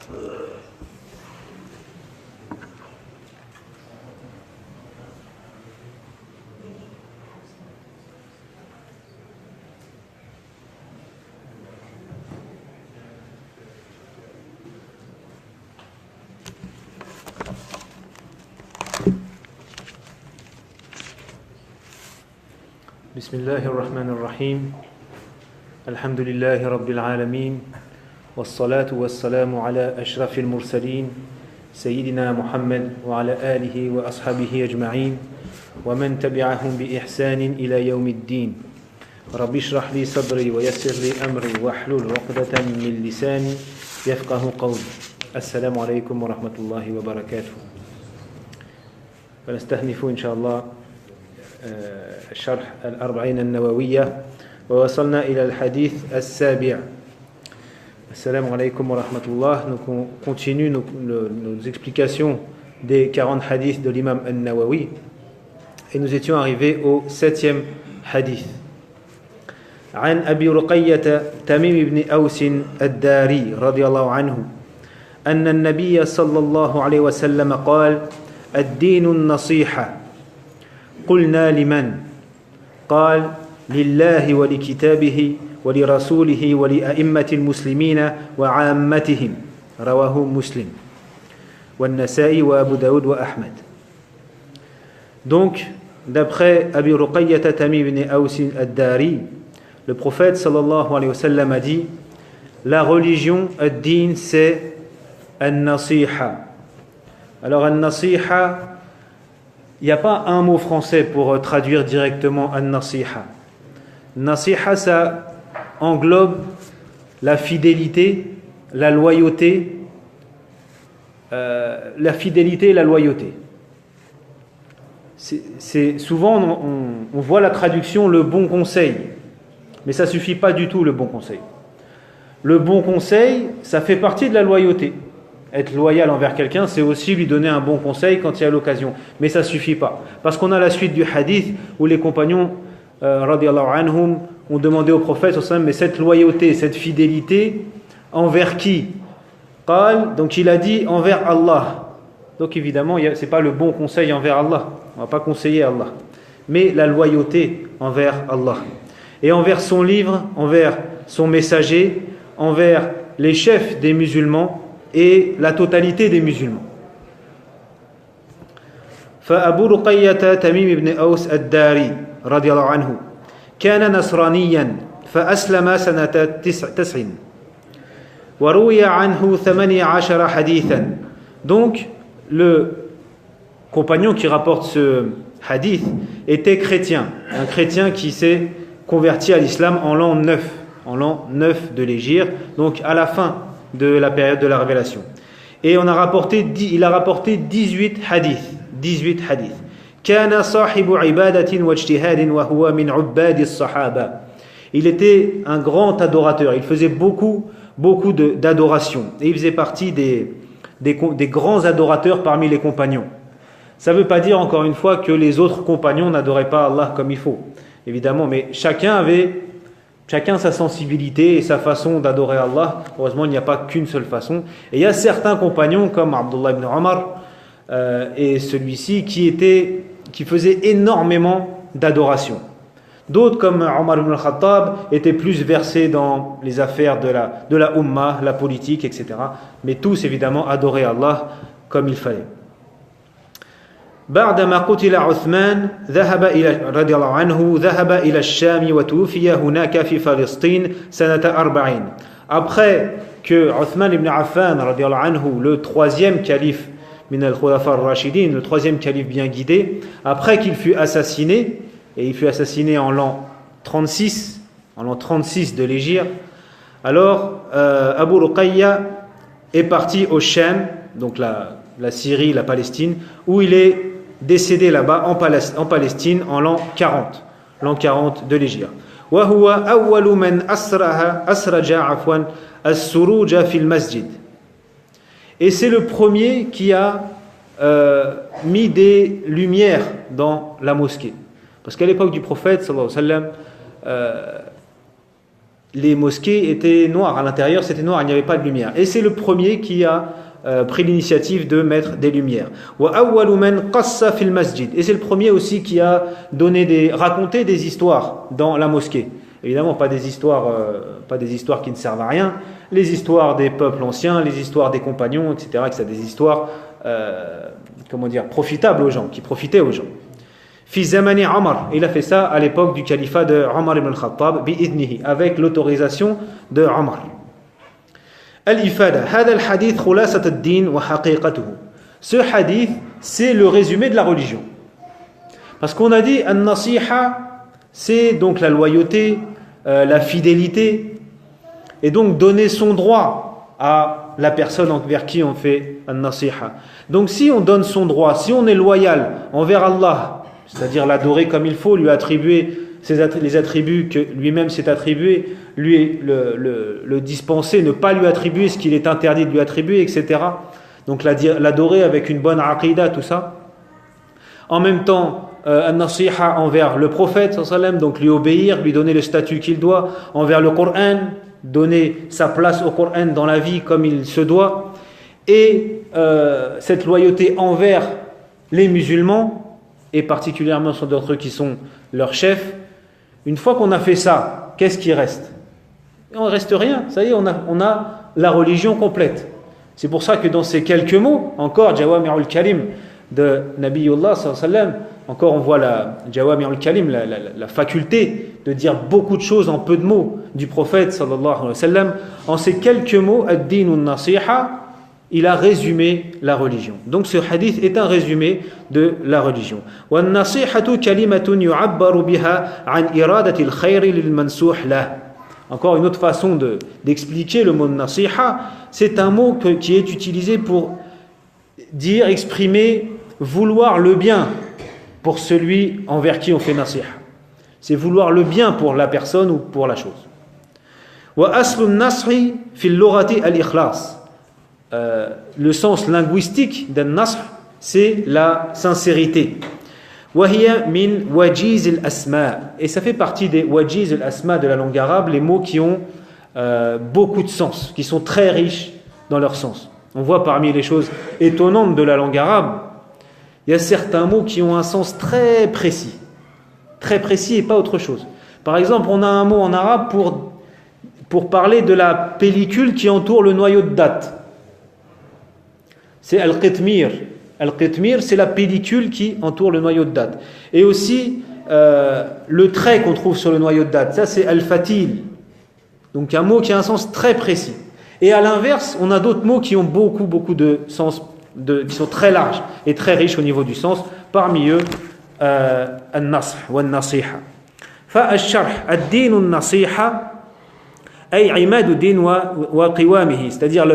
بسم الله الرحمن الرحيم الحمد لله رب العالمين والصلاة والسلام على أشرف المرسلين سيدنا محمد وعلى آله وأصحابه أجمعين ومن تبعهم بإحسان إلى يوم الدين رب اشرح لي صدري ويسر لي أمري واحلل عقدة من لساني يفقه قولي السلام عليكم ورحمة الله وبركاته فنستهنف إن شاء الله شرح الأربعين النووية ووصلنا إلى الحديث السابع. Assalamu alaikum wa rahmatullah. Nous continuons nos explications des 40 hadiths de l'imam An-Nawawi et nous étions arrivés au 7e hadith. عن أبي رقية تميم بن أوس الداري رضي الله عنه أن النبي صلى الله عليه وسلم قال الدين النصيحة قلنا لمن قال لله ولكتابه ولرسوله ولأئمة المسلمين وعامتهم رواه مسلم والنسائي وأبو داود وأحمد. Donc d'après Abi Ruqayyah Tamim ibn Aws ad-Dari, le prophète sallallahu alayhi wa sallam a dit la religion ad-din c'est an-nasiha. Alors an-nasiha, il n'y a pas un mot français pour traduire directement an-nasiha. Nasiha, ça englobe la fidélité, la loyauté, et la loyauté. C'est souvent on voit la traduction le bon conseil, mais ça suffit pas du tout le bon conseil. Le bon conseil, ça fait partie de la loyauté. Être loyal envers quelqu'un, c'est aussi lui donner un bon conseil quand il y a l'occasion. Mais ça ne suffit pas. Parce qu'on a la suite du hadith où les compagnons, radiyallahu anhum, ont demandé au prophète, mais cette loyauté, cette fidélité, envers qui? Qal, donc il a dit envers Allah. Donc évidemment, ce n'est pas le bon conseil envers Allah. On ne va pas conseiller Allah. Mais la loyauté envers Allah. Et envers son livre, envers son messager, envers les chefs des musulmans, et la totalité des musulmans. فأبو رقية تميم بن أوس الداري رضي الله عنه كان نصرانيا فأسلم سنة 9 وروي عنه 18 حديثا. Donc le compagnon qui rapporte ce hadith était chrétien, un chrétien qui s'est converti à l'islam en l'an 9 de l'hégire, donc à la fin de la période de la révélation. Et il a rapporté 18 hadiths. كان صاحب عبادة واجتهاد وهو من عباد الصحابة. Il était un grand adorateur, il faisait beaucoup d'adoration et il faisait partie des grands adorateurs parmi les compagnons. Ça ne veut pas dire encore une fois que les autres compagnons n'adoraient pas Allah comme il faut, évidemment, mais chacun sa sensibilité et sa façon d'adorer Allah. Heureusement, il n'y a pas qu'une seule façon. Et il y a certains compagnons comme Abdullah ibn Omar et celui-ci qui faisaient énormément d'adoration. D'autres comme Omar ibn al-Khattab étaient plus versés dans les affaires de la Ummah, la politique, etc. Mais tous évidemment adoraient Allah comme il fallait. بعدما قتل عثمان رضي الله عنه ذهب إلى الشام وتوفي هناك في فلسطين سنة 40. Après que Uthman ibn Affan رضي الله عنه, le troisième calife min al-Khulafa al-Rashidin, le troisième calife bien guidé, après qu'il fut assassiné, et il fut assassiné en l'an 36 de l'hégire, alors Abu Ruqayya est parti au Sham, donc la Syrie, la Palestine, où il est décédé là-bas en Palestine en l'an 40 de l'hégire. وهو أول من أسرج السروج في المسجد. Et c'est le premier qui a mis des lumières dans la mosquée. Parce qu'à l'époque du prophète, sallallahu alayhi wa sallam, les mosquées étaient noires, à l'intérieur c'était noir, il n'y avait pas de lumière. Et c'est le premier qui a pris l'initiative de mettre des lumières. Et c'est le premier aussi qui a raconté des histoires dans la mosquée. Évidemment, pas des histoires qui ne servent à rien, les histoires des peuples anciens, les histoires des compagnons, etc., que c'est des histoires, profitables aux gens, qui profitaient aux gens. Fi zamani Omar, il a fait ça à l'époque du califat de Omar ibn al-Khattab, bi'idnihi, avec l'autorisation de Omar. Al-Ifada, hada al-hadith khulasat ad-din wa haqiqatuhu. Ce hadith, c'est le résumé de la religion. Parce qu'on a dit, an-nasiha, c'est donc la loyauté, la fidélité, et donc donner son droit à la personne envers qui on fait an-nasiha. Donc si on donne son droit, si on est loyal envers Allah, c'est-à-dire l'adorer comme il faut, lui attribuer les attributs que lui-même s'est attribué, lui le dispenser, ne pas lui attribuer ce qu'il est interdit de lui attribuer, etc. Donc l'adorer avec une bonne aqidah, tout ça. En même temps, an-nasiha envers le prophète, donc lui obéir, lui donner le statut qu'il doit, envers le Coran, donner sa place au Coran dans la vie comme il se doit, et cette loyauté envers les musulmans, et particulièrement sur d'autres qui sont leurs chefs. Une fois qu'on a fait ça, qu'est-ce qui reste? Il ne reste rien, ça y est, on a la religion complète. C'est pour ça que dans ces quelques mots, encore Jawami'ul Kalim de Nabiyullah sallallahu alayhi wa sallam, encore on voit la Jawami'ul Kalim, la faculté de dire beaucoup de choses en peu de mots du prophète sallallahu alayhi wa sallam. En ces quelques mots, ad-dinu an-nasiha, il a résumé la religion. Donc ce hadith est un résumé de la religion. وَالنَّصِيحَةُ كَلِمَةٌ يُعَبَّرُ بِهَا عَنْ إِرَادَةِ الْخَيْرِ لِلْمَنْسُوحِ لَهُ. Encore une autre façon d'expliquer le mot nasiha, c'est un mot qui est utilisé pour dire, exprimer, vouloir le bien pour celui envers qui on fait nasiha. C'est vouloir le bien pour la personne ou pour la chose. وَأَصْلُ النَّصْحِ فِي اللُّغَةِ الْإِخْلَاصِ. Le sens linguistique d'un nasr, c'est la sincérité. وَهِيَ مِنْ وَجِيزِ الْأَسْمَاءِ. Et ça fait partie des wajiz al-asma de la langue arabe, les mots qui ont beaucoup de sens, qui sont très riches dans leur sens. On voit parmi les choses étonnantes de la langue arabe, il y a certains mots qui ont un sens très précis et pas autre chose. Par exemple, on a un mot en arabe pour parler de la pellicule qui entoure le noyau de date. C'est al-qitmir. Al-qitmir, c'est la pellicule qui entoure le noyau de date. Et aussi, le trait qu'on trouve sur le noyau de date, ça c'est al-fatil. Donc un mot qui a un sens très précis. Et à l'inverse, on a d'autres mots qui ont beaucoup de sens, qui sont très larges et très riches au niveau du sens. Parmi eux, al-nasr wa al-nasiha. Fa-al-sharh, ad-din al-nasiha, ay imad din wa qiwamihi. C'est-à-dire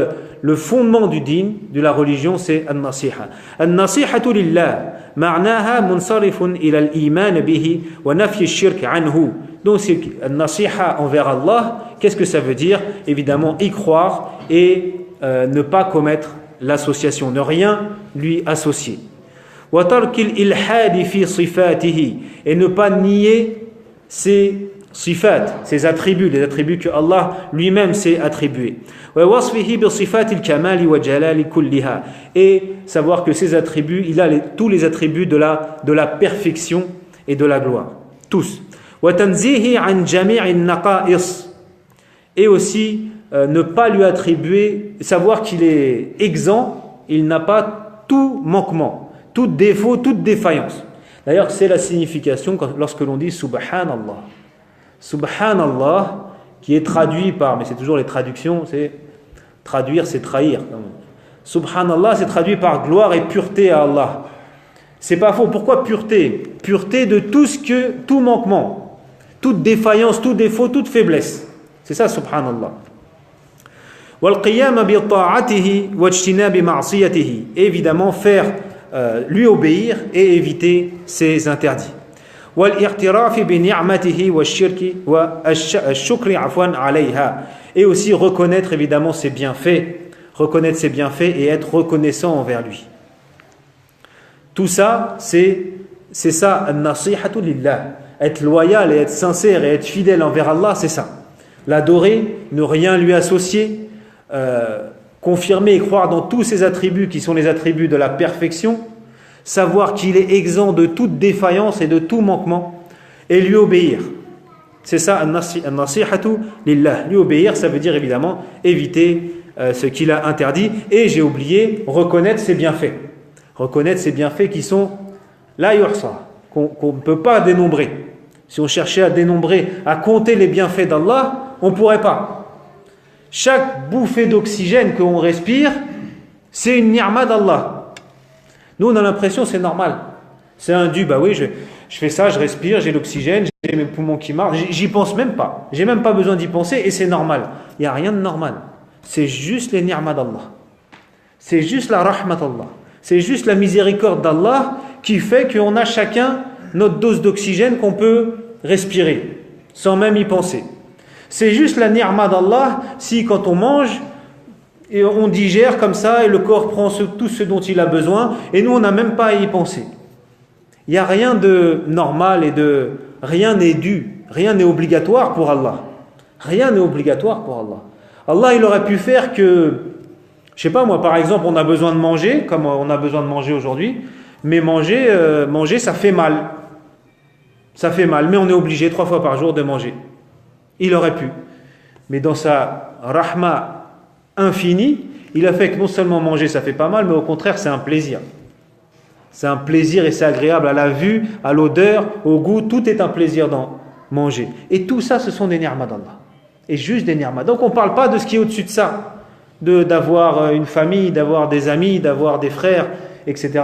le fondement du din, de la religion, c'est al-nasiha. Al-nasihatu lillah, ma'naha munsarifun ila al-iman bihi wa nafyi al-shirk anhu. Donc c'est al-nasiha envers Allah. Qu'est-ce que ça veut dire? Évidemment, y croire et ne pas commettre l'association, ne rien lui associer. Wa tarkil ilhadi fi sifatihi, et ne pas nier ses sifat, ses attributs, les attributs que Allah lui-même s'est attribués. Et savoir que ces attributs, il a tous les attributs de la perfection et de la gloire. Tous. Et aussi ne pas lui attribuer, savoir qu'il est exempt, il n'a pas tout manquement, tout défaut, toute défaillance. D'ailleurs, c'est la signification lorsque l'on dit Subhanallah. Subhanallah, qui est traduit par, mais c'est toujours les traductions, c'est traduire, c'est trahir. Subhanallah, c'est traduit par gloire et pureté à Allah. C'est pas faux. Pourquoi pureté? Pureté de tout manquement, toute défaillance, tout défaut, toute faiblesse. C'est ça, Subhanallah. وَالْقِيَامَ بِطَاعَتِهِ وَاجْتِنَابِ مَعْصِيَتِهِ. Évidemment, faire, lui obéir et éviter ses interdits. والاعتراف بنعمته والشرك والشكر عفوا عليها. Et aussi reconnaître évidemment ses bienfaits, et être reconnaissant envers lui. Tout ça, c'est ça, an-nasihatu lillah. Être loyal et être sincère et être fidèle envers Allah, c'est ça. l'adorer, ne rien lui associer, confirmer et croire dans tous ses attributs qui sont les attributs de la perfection, savoir qu'il est exempt de toute défaillance et de tout manquement, et lui obéir. C'est ça, an-nasihatu lillah. Lui obéir, ça veut dire évidemment éviter ce qu'il a interdit, et j'ai oublié, reconnaître ses bienfaits. Reconnaître ses bienfaits qui sont la yuhsa, qu'on ne peut pas dénombrer. Si on cherchait à dénombrer, à compter les bienfaits d'Allah, on ne pourrait pas. Chaque bouffée d'oxygène qu'on respire, c'est une ni'ma d'Allah. Nous, on a l'impression que c'est normal. C'est un dû, bah oui, je fais ça, je respire, j'ai l'oxygène, j'ai mes poumons qui marchent, j'y pense même pas. J'ai même pas besoin d'y penser et c'est normal. Il n'y a rien de normal. C'est juste les ni'ma d'Allah. C'est juste la rahmat d'Allah. C'est juste la miséricorde d'Allah qui fait qu'on a chacun notre dose d'oxygène qu'on peut respirer, sans même y penser. C'est juste la ni'ma d'Allah si quand on mange, et on digère comme ça et le corps prend tout ce dont il a besoin et nous on n'a même pas à y penser. Il n'y a rien de normal et rien n'est dû, rien n'est obligatoire pour Allah. Rien n'est obligatoire pour Allah. Allah il aurait pu faire que, je sais pas moi, par exemple on a besoin de manger, comme on a besoin de manger aujourd'hui, mais manger ça fait mal. Ça fait mal, mais on est obligé 3 fois par jour de manger. Il aurait pu. Mais dans sa rahma infinie, il a fait que non seulement manger ça fait pas mal, mais au contraire c'est un plaisir. C'est un plaisir et c'est agréable à la vue, à l'odeur, au goût, tout est un plaisir dans manger. Et tout ça, ce sont des ni'ma d'Allah. Et juste des ni'ma. Donc on ne parle pas de ce qui est au-dessus de ça, d'avoir une famille, d'avoir des amis, d'avoir des frères, etc.,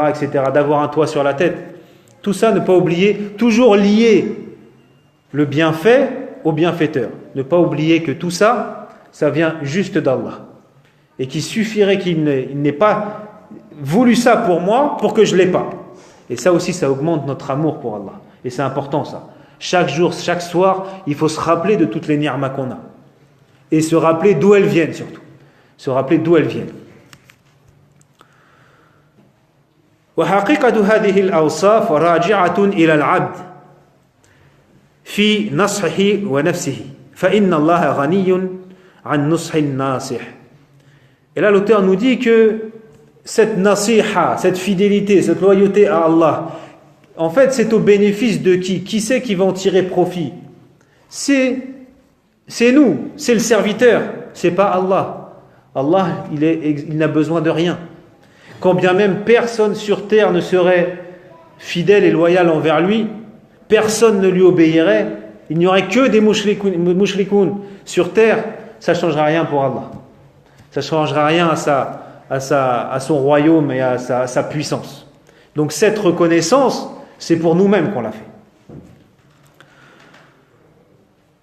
d'avoir un toit sur la tête. Tout ça, ne pas oublier, toujours lier le bienfait au bienfaiteur. Ne pas oublier que tout ça, ça vient juste d'Allah. Et qu'il suffirait qu'il n'ait pas voulu ça pour moi, pour que je ne l'ai pas. Et ça aussi, ça augmente notre amour pour Allah. Et c'est important ça. Chaque jour, chaque soir, il faut se rappeler de toutes les ni'mas qu'on a. Et se rappeler d'où elles viennent surtout. Se rappeler d'où elles viennent. وحقيقة هذه الأوصاف راجعة إلى العبد في نصحه ونفسه فإن الله غني عن نصح الناصح. Et là l'auteur nous dit que cette nasiha, cette fidélité, cette loyauté à Allah, en fait c'est au bénéfice de qui? Qui c'est qui va en tirer profit? C'est nous, c'est le serviteur, c'est pas Allah. Allah, il n'a besoin de rien. Quand bien même personne sur terre ne serait fidèle et loyal envers lui, personne ne lui obéirait, il n'y aurait que des mushrikoun sur terre, ça ne changera rien pour Allah. Ça ne changera rien à son royaume et à sa puissance. Donc cette reconnaissance, c'est pour nous-mêmes qu'on l'a fait.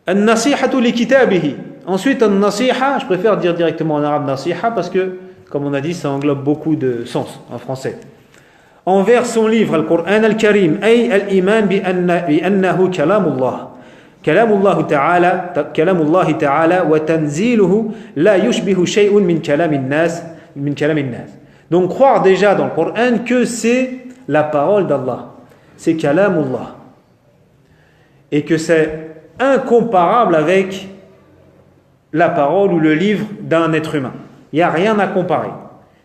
An-nasihatu li kitabihi. Ensuite, an-nasiha, je préfère dire directement en arabe nasiha parce que, comme on a dit, ça englobe beaucoup de sens en français. Envers son livre, Al-Qur'an Al-Karim, ay al-iman bi-annahu kalamullah. Kalamullah ta'ala wa tanziluhu la yushbihu shay'un min kalamin nas. Donc croire déjà dans le Coran que c'est la parole d'Allah. C'est kalamullah. Et que c'est incomparable avec la parole ou le livre d'un être humain. Il n'y a rien à comparer.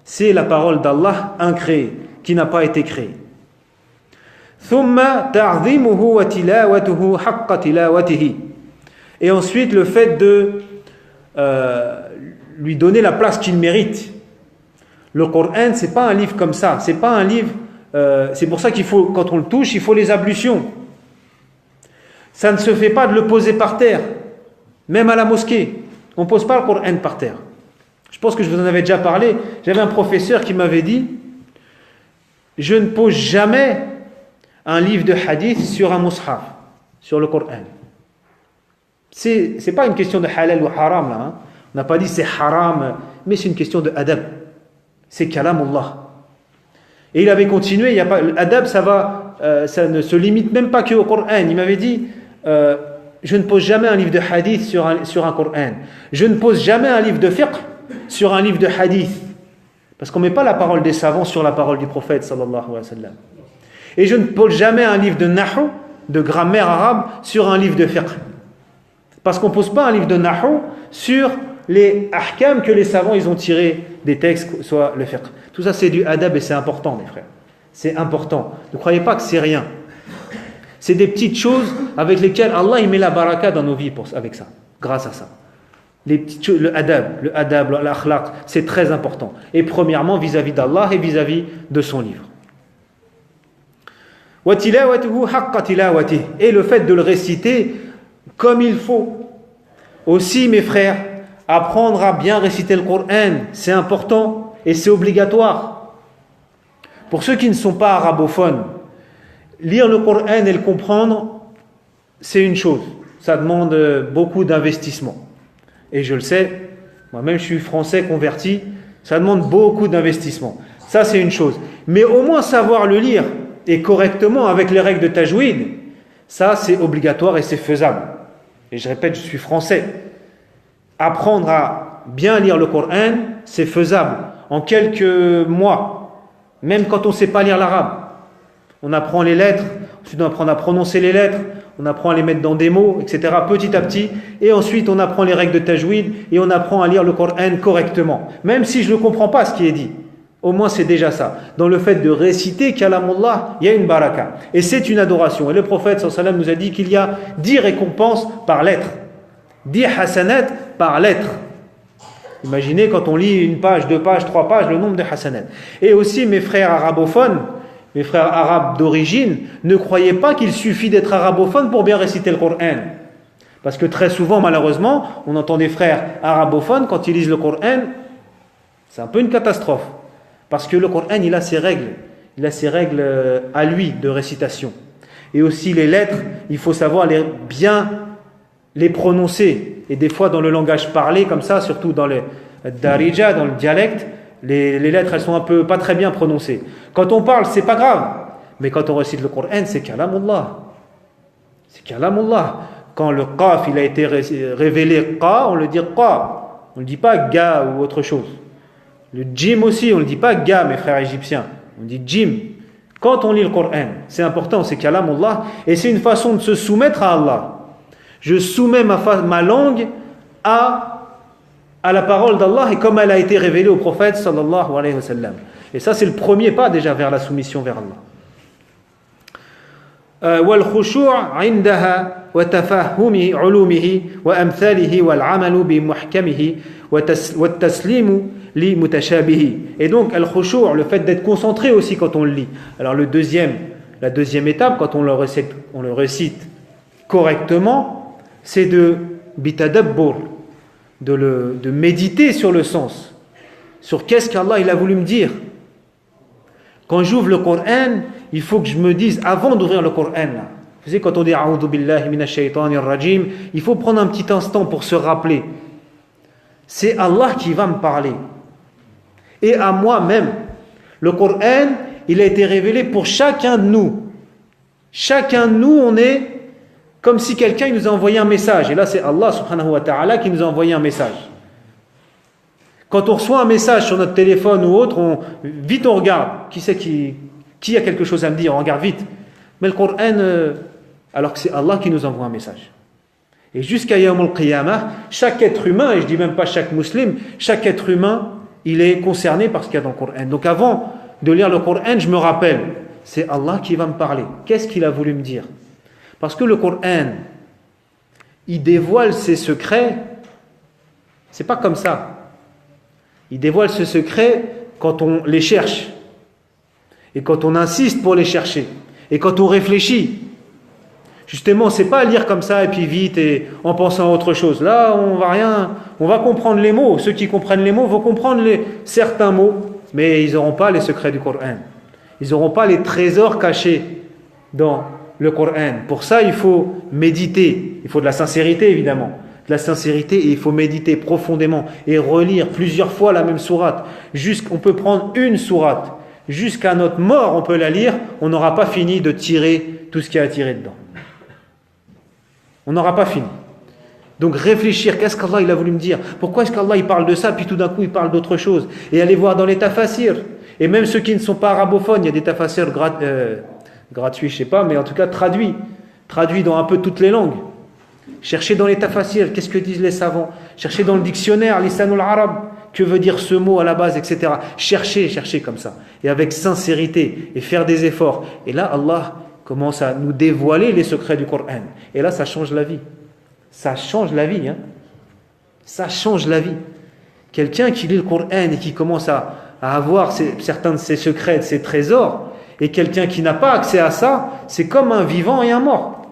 C'est la parole d'Allah incréée, qui n'a pas été créée. Et ensuite le fait de lui donner la place qu'il mérite. Le Coran, c'est pas un livre comme ça. C'est pas un livre. C'est pour ça qu'il faut, quand on le touche, il faut les ablutions. Ça ne se fait pas de le poser par terre, même à la mosquée. On ne pose pas le Coran par terre. Je pense que je vous en avais déjà parlé. J'avais un professeur qui m'avait dit: je ne pose jamais un livre de hadith sur un mushaf, sur le Coran. C'est pas une question de halal ou haram là. Hein. On n'a pas dit c'est haram, mais c'est une question de adab. C'est kalamullah. Et il avait continué. L'adab, ça ne se limite même pas qu'au Coran. Il m'avait dit: je ne pose jamais un livre de hadith sur un Coran. Je ne pose jamais un livre de fiqh sur un livre de hadith. Parce qu'on ne met pas la parole des savants sur la parole du prophète sallallahu alayhi wa sallam. Et je ne pose jamais un livre de nahu, de grammaire arabe, sur un livre de fiqh. Parce qu'on ne pose pas un livre de Nahu sur les ahkam que les savants ils ont tirés des textes, soit le fiqh. Tout ça c'est du adab et c'est important, mes frères. C'est important. Ne croyez pas que c'est rien. C'est des petites choses avec lesquelles Allah il met la baraka dans nos vies avec ça, grâce à ça. Les petites choses, le adab, l'akhlaq, c'est très important. Et premièrement vis-à-vis d'Allah et vis-à-vis de son livre. Et le fait de le réciter comme il faut. Aussi, mes frères, apprendre à bien réciter le Coran, c'est important et c'est obligatoire. Pour ceux qui ne sont pas arabophones, lire le Coran et le comprendre, c'est une chose. Ça demande beaucoup d'investissement. Et je le sais, moi-même je suis français converti, ça demande beaucoup d'investissement. Ça c'est une chose. Mais au moins savoir le lire et correctement avec les règles de tajwid, ça c'est obligatoire et c'est faisable. Et je répète, je suis français. Apprendre à bien lire le Coran, c'est faisable. En quelques mois, même quand on ne sait pas lire l'arabe, on apprend les lettres, ensuite on apprend à prononcer les lettres, on apprend à les mettre dans des mots, etc. petit à petit, et ensuite on apprend les règles de tajwid et on apprend à lire le Coran correctement. Même si je ne comprends pas ce qui est dit, au moins c'est déjà ça. Dans le fait de réciter Kalamullah, il y a une baraka. Et c'est une adoration. Et le prophète sallallahu alayhi wa sallam nous a dit qu'il y a 10 récompenses par lettre. 10 hasanat par lettre. Imaginez quand on lit une page, 2 pages, 3 pages, le nombre de hasanat. Et aussi mes frères arabophones, mes frères arabes d'origine, ne croyez pas qu'il suffit d'être arabophone pour bien réciter le Coran. Parce que très souvent, malheureusement, on entend des frères arabophones, quand ils lisent le Coran, c'est un peu une catastrophe. Parce que le Coran, il a ses règles. Il a ses règles à lui de récitation. Et aussi les lettres, il faut savoir bien les prononcer. Et des fois, dans le langage parlé, comme ça, surtout dans le darija, dans le dialecte, les lettres, elles sont un peu pas très bien prononcées. Quand on parle, c'est pas grave. Mais quand on récite le Coran, c'est kalamullah. C'est kalamullah. Quand le qaf, il a été révélé qa, on le dit qa. On ne dit pas ga ou autre chose. Le djim aussi, on ne dit pas ga, mes frères égyptiens. On dit djim. Quand on lit le Coran, c'est important, c'est kalamullah. Et c'est une façon de se soumettre à Allah. Je soumets ma langue à la parole d'Allah et comme elle a été révélée au prophète sallallahu alayhi wa sallam. Et ça c'est le premier pas déjà vers la soumission vers Allah. والخشوع عندها وتفهم علومه وأمثاله والعمل بمحكمه والتسليم لمتشابه. Et donc al-khushu', le fait d'être concentré aussi quand on le lit. Alors la deuxième étape quand on le récite correctement, c'est de bitadabbur, de méditer sur le sens, sur qu'est-ce qu'Allah il a voulu me dire. Quand j'ouvre le Coran, il faut que je me dise, avant d'ouvrir le Coran, là, vous savez, quand on dit A'udhu billahi minash shaytanir rajim, il faut prendre un petit instant pour se rappeler. C'est Allah qui va me parler. Et à moi-même. Le Coran, il a été révélé pour chacun de nous. Chacun de nous, on est comme si quelqu'un nous a envoyé un message. Et là, c'est Allah subhanahu wa ta'ala qui nous a envoyé un message. Quand on reçoit un message sur notre téléphone ou autre, vite on regarde. Qui a quelque chose à me dire? On regarde vite. Mais le Coran, alors que c'est Allah qui nous envoie un message. Et jusqu'à Yawm al-Qiyamah, chaque être humain, et je dis même pas chaque musulman, chaque être humain, il est concerné par ce qu'il y a dans le Coran. Donc avant de lire le Coran, je me rappelle, c'est Allah qui va me parler. Qu'est-ce qu'il a voulu me dire? Parce que le Coran, il dévoile ses secrets, c'est pas comme ça. Il dévoile ses secrets quand on les cherche. Et quand on insiste pour les chercher. Et quand on réfléchit. Justement, c'est pas lire comme ça et puis vite et en pensant à autre chose. Là, on va comprendre les mots. Ceux qui comprennent les mots vont comprendre certains mots, mais ils n'auront pas les secrets du Coran. Ils n'auront pas les trésors cachés dans le Coran. Pour ça, il faut méditer. Il faut de la sincérité, évidemment. De la sincérité et il faut méditer profondément et relire plusieurs fois la même sourate. On peut prendre une sourate. Jusqu'à notre mort, on peut la lire. On n'aura pas fini de tirer tout ce qu'il y a à tirer dedans. On n'aura pas fini. Donc réfléchir, qu'est-ce qu'Allah il a voulu me dire? Pourquoi est-ce qu'Allah il parle de ça, puis tout d'un coup il parle d'autre chose? Et aller voir dans les tafasirs. Et même ceux qui ne sont pas arabophones, il y a des tafasirs gratuits, je ne sais pas, mais en tout cas traduits dans un peu toutes les langues. Cherchez dans les tafasir, qu'est-ce que disent les savants. Cherchez dans le dictionnaire, lisanul arabe, que veut dire ce mot à la base, etc. Cherchez comme ça, et avec sincérité, et faire des efforts. Et là, Allah commence à nous dévoiler les secrets du Coran. Et là, ça change la vie. Ça change la vie. Ça change la vie. Quelqu'un qui lit le Coran et qui commence à avoir certains de ses secrets, de ses trésors, et quelqu'un qui n'a pas accès à ça, c'est comme un vivant et un mort.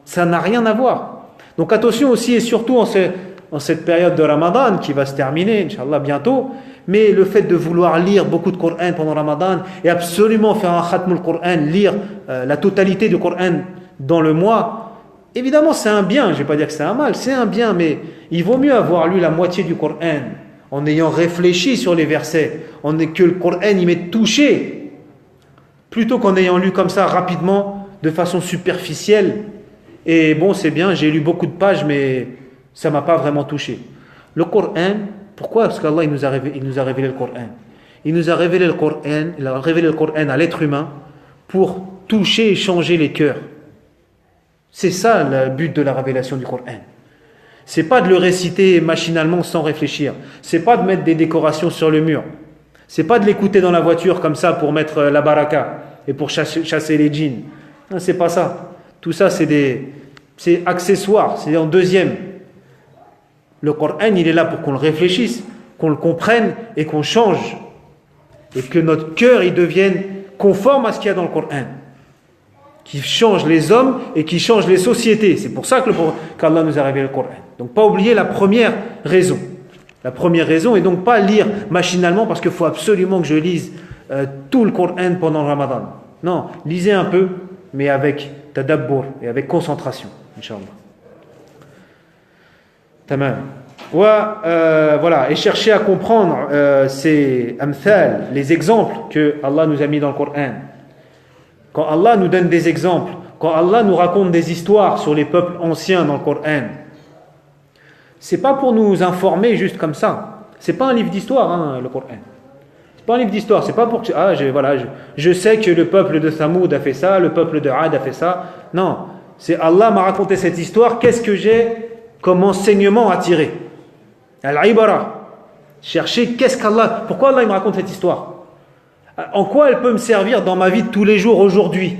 Ça n'a rien à voir. Donc attention aussi, et surtout en cette période de Ramadan qui va se terminer, Inch'Allah, bientôt, mais le fait de vouloir lire beaucoup de Coran pendant Ramadan et absolument faire un khatmul Coran, lire la totalité du Coran dans le mois, évidemment c'est un bien, je ne vais pas dire que c'est un mal, c'est un bien, mais il vaut mieux avoir lu la moitié du Coran en ayant réfléchi sur les versets, que le Coran y m'ait touché, plutôt qu'en ayant lu comme ça rapidement, de façon superficielle. Et bon, c'est bien, j'ai lu beaucoup de pages, mais ça ne m'a pas vraiment touché. Le Coran, pourquoi? Parce qu'Allah il nous a révélé le Coran. Il nous a révélé le Coran, il a révélé le Coran à l'être humain pour toucher et changer les cœurs. C'est ça le but de la révélation du Coran. C'est pas de le réciter machinalement sans réfléchir. C'est pas de mettre des décorations sur le mur. C'est pas de l'écouter dans la voiture comme ça pour mettre la baraka et pour chasser les djinns. Non, c'est pas ça. Tout ça, c'est accessoire, c'est en deuxième. Le Coran, il est là pour qu'on le réfléchisse, qu'on le comprenne et qu'on change. Et que notre cœur, il devienne conforme à ce qu'il y a dans le Coran. Qui change les hommes et qui change les sociétés. C'est pour ça qu'Allah nous a révélé le Coran. Donc, pas oublier la première raison. La première raison est donc pas lire machinalement parce qu'il faut absolument que je lise tout le Coran pendant le Ramadan. Non, lisez un peu, mais avec tadabbur et avec concentration, Inch'Allah. Tamam. Voilà, et chercher à comprendre ces amthal, les exemples que Allah nous a mis dans le Coran. Quand Allah nous donne des exemples, quand Allah nous raconte des histoires sur les peuples anciens dans le Coran, c'est pas pour nous informer juste comme ça. C'est pas un livre d'histoire, le Coran. C'est pas un livre d'histoire. C'est pas pour que je sais que le peuple de Thamoud a fait ça, le peuple de Ad a fait ça. Non, c'est Allah m'a raconté cette histoire. Qu'est-ce que j'ai comme enseignement à tirer? Al-Ibara. Chercher pourquoi Allah il me raconte cette histoire? En quoi elle peut me servir dans ma vie de tous les jours aujourd'hui,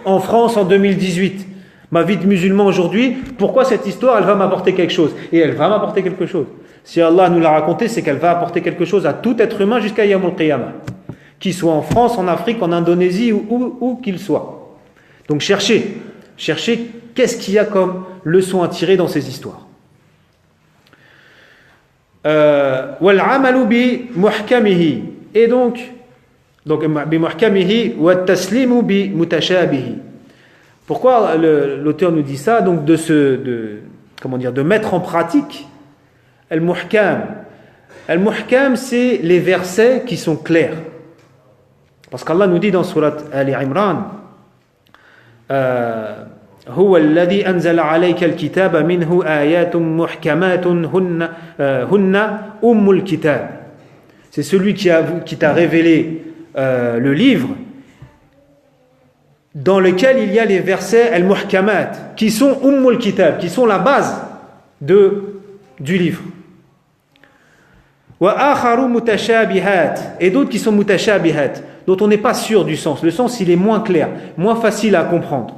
en France en 2018, ma vie de musulman aujourd'hui? Pourquoi cette histoire elle va m'apporter quelque chose? Et elle va m'apporter quelque chose. Si Allah nous l'a raconté, c'est qu'elle va apporter quelque chose à tout être humain jusqu'à Yawm al-Qiyamah, qu'il soit en France, en Afrique, en Indonésie ou où qu'il soit. Donc cherchez qu'est-ce qu'il y a comme leçon à tirer dans ces histoires. Wal-amalu bi muhkamihi, et donc bi muhkamihi wa taslimu bi mutashabihi. Pourquoi l'auteur nous dit ça? Donc de mettre en pratique al-muhkam. Al-muhkam, c'est les versets qui sont clairs. Parce qu'Allah nous dit dans surat Ali Imran, هو الذي أنزل عليك الكتاب منه آيات محكمات هن أم الكتاب. C'est celui qui t'a révélé le livre dans lequel il y a les versets al-muhkamat qui sont ummul kitab, qui sont la base du livre. Wa akharu mutashabihat, et d'autres qui sont mutashabihat, dont on n'est pas sûr du sens. Le sens il est moins clair, moins facile à comprendre.